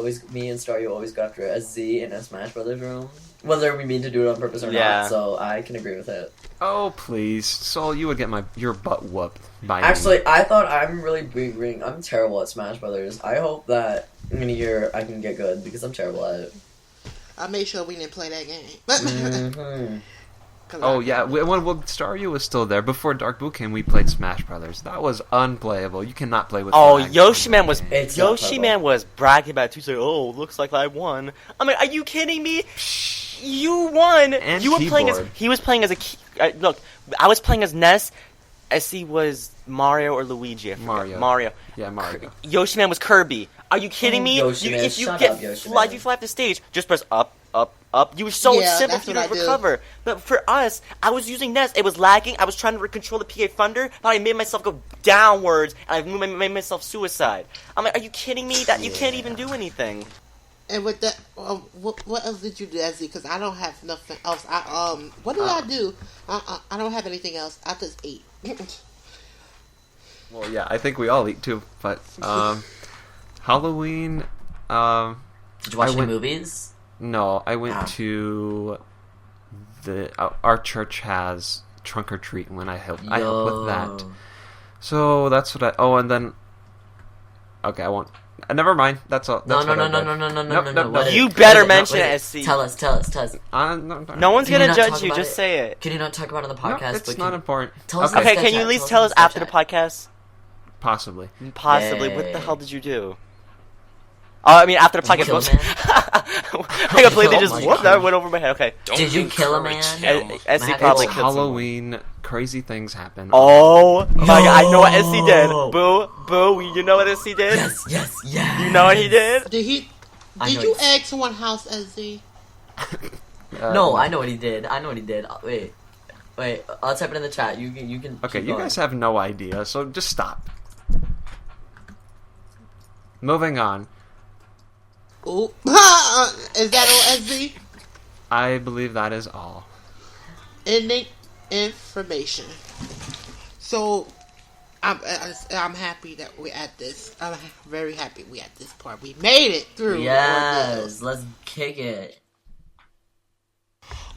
and Staryu always go after a Z in a Smash Brothers room. Whether we mean to do it on purpose or Yeah. not, so I can agree with it. Oh, please. Sol, you would get your butt whooped by Actually, I thought I'm really big. I'm terrible at Smash Brothers. I hope that in a year I can get good because I'm terrible at it. I made sure we didn't play that game. Mm-hmm. Oh, yeah. When Staryu was still there, before Dark Bool came, we played Smash Brothers. That was unplayable. You cannot play with Oh, lags Yoshi on Man that was game. It's not Yoshi purple. Man was bragging about it too, saying, "Oh, looks like I won." I'm like, "Are you kidding me? You won." And you were playing as keyboard. he was playing as look. I was playing as Ness. SC was Mario or Luigi. I forget. Mario. Yeah, Mario. Yoshi Man was Kirby. Are you kidding me? Yoshi Man, if you shut get up, Yoshi fly, Man. if you fly off the stage, just press up, up, up. You were so Yeah, simple that's for you what to I do. recover. But for us, I was using Ness. It was lagging. I was trying to control the PA Thunder, but I made myself go downwards, and I made myself suicide. I'm like, are you kidding me? That you can't even do anything. And with that, what else did you do, Ezzy? Because I don't have nothing else. What did I do? I don't have anything else. I just ate. Well, yeah, I think we all eat too. But Halloween. Did you watch I any went- movies? No, I went Ah. to our church has trunk or treat, and when I help with that. So that's what and then. Okay, I won't. Never mind. That's all. No. That's what I did. No. What You is- better what is it? mention What it is as C. Tell us. No one's Can you gonna not judge talk you. about Just it? say it. Can you not talk about it on the No, podcast? it's not important. Tell us. Okay. Okay, can you at least tell us after the podcast? Possibly. Possibly. What the Yay. hell did you do? I mean, after the Did you podcast. kill a man? I completely Oh just my whooped. God. That went over my head. Okay. Don't Did you kill a encourage man? him. Essie Matt, probably It's killed someone. Halloween. Crazy things happen. Oh my God! I know what No. Essie did. Boo! You know what Essie did? Yes. You know what he did? Did he? I Did know you he's- egg someone house, SZ? No, I know what he did. Wait. I'll type it in the chat. You can. Okay, keep you going. guys have no idea, so just stop. Moving on. Ooh. Is that all, SZ? I believe that is all. Ending information. So, I'm happy that we're at this. I'm very happy we're at this part. We made it through. Yes, let's kick it.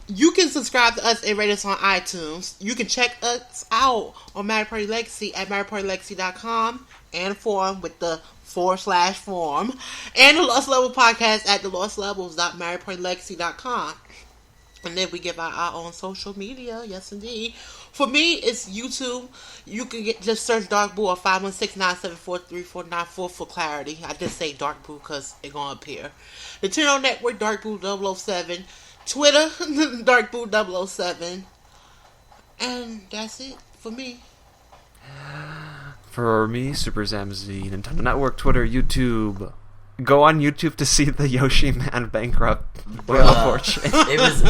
You can subscribe to us and rate us on iTunes. You can check us out on Mario Party Legacy at MarioPartyLegacy.com and forum with the /forum and the Lost Level podcast at thelostlevels.MarioPartyLegacy.com. And then we give out our own social media. Yes, indeed. For me, it's YouTube. You can just search Dark Bool or 516-974-3494 for clarity. I just say Dark Bool because it's going to appear. The Channel Network, Dark Bool 007. Twitter, Dark Bool 007. And that's it for me. For me, SuperZombiezi, Nintendo Network, Twitter, YouTube. Go on YouTube to see the Yoshi Man bankrupt Wheel of Fortune.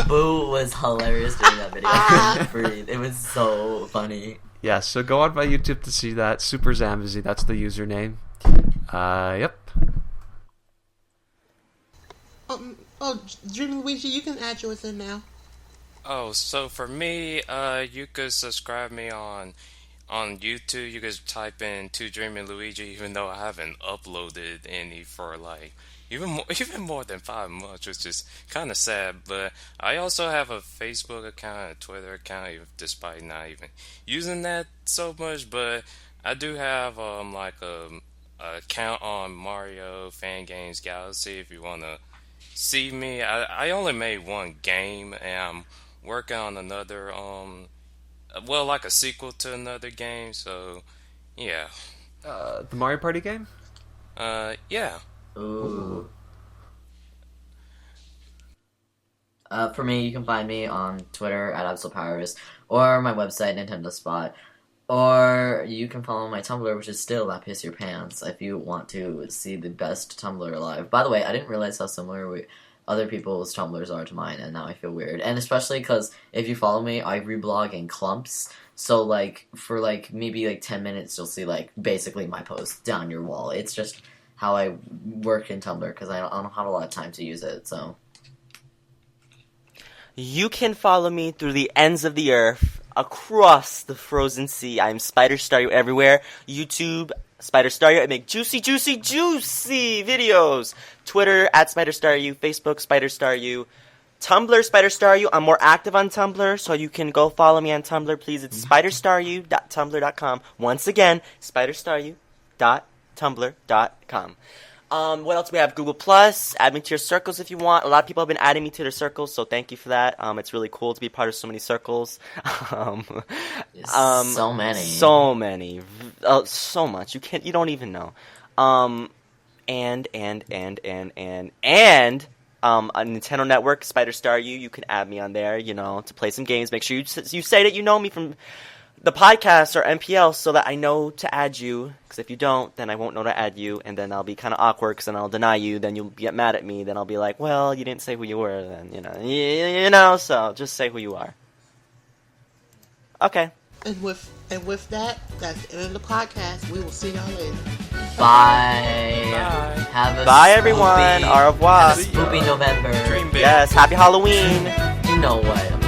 Boo was hilarious during that video. I couldn't breathe. It was so funny. Yeah, so go on my YouTube to see that. SuperZombiezi, that's the username. Yep. Dreamy you can add yours in now. Oh, so for me, you could subscribe me on YouTube. You could type in TwoDreamyLuigi, even though I haven't uploaded any for like even more than 5 months, which is kind of sad. But I also have a Facebook account, a Twitter account, despite not even using that so much. But I do have like a account on Mario Fan Games Galaxy if you want to see me. I only made one game, and I'm working on another like a sequel to another game, so yeah. The Mario Party game? Yeah. Ooh. For me, you can find me on Twitter at AbsolPyrus, or my website, Nintendo Spot, or you can follow my Tumblr, which is still That Piss Your Pants, if you want to see the best Tumblr alive. By the way, I didn't realize how similar other people's Tumblrs are to mine, and now I feel weird. And especially because if you follow me, I reblog in clumps, so like for like maybe like 10 minutes you'll see like basically my post down your wall. It's just how I work in Tumblr, because I don't have a lot of time to use it, so. You can follow me through the ends of the earth, across the frozen sea. I'm SpiderStaryu everywhere. YouTube, SpiderStaryu. I make juicy videos. Twitter, at SpiderStaryu. Facebook, SpiderStaryu. Tumblr, SpiderStaryu. I'm more active on Tumblr, so you can go follow me on Tumblr, please. It's SpiderStaryu.tumblr.com. Once again, SpiderStaryu.tumblr.com. What else do we have? Google Plus. Add me to your circles if you want. A lot of people have been adding me to their circles, so thank you for that. It's really cool to be part of so many circles. So many. So many. So much. You don't even know. And on Nintendo Network, SpiderStaryu, you can add me on there, to play some games. Make sure you say that you know me from the podcast or MPL so that I know to add you, because if you don't, then I won't know to add you, and then I'll be kind of awkward because then I'll deny you, then you'll get mad at me, then I'll be like, well, you didn't say who you were, then, so just say who you are. Okay. And with that, that's the end of the podcast. We will see y'all later. Bye. Bye, everyone. Au revoir. Have a spoopy November. Dream big. Yes, happy Halloween. You know what?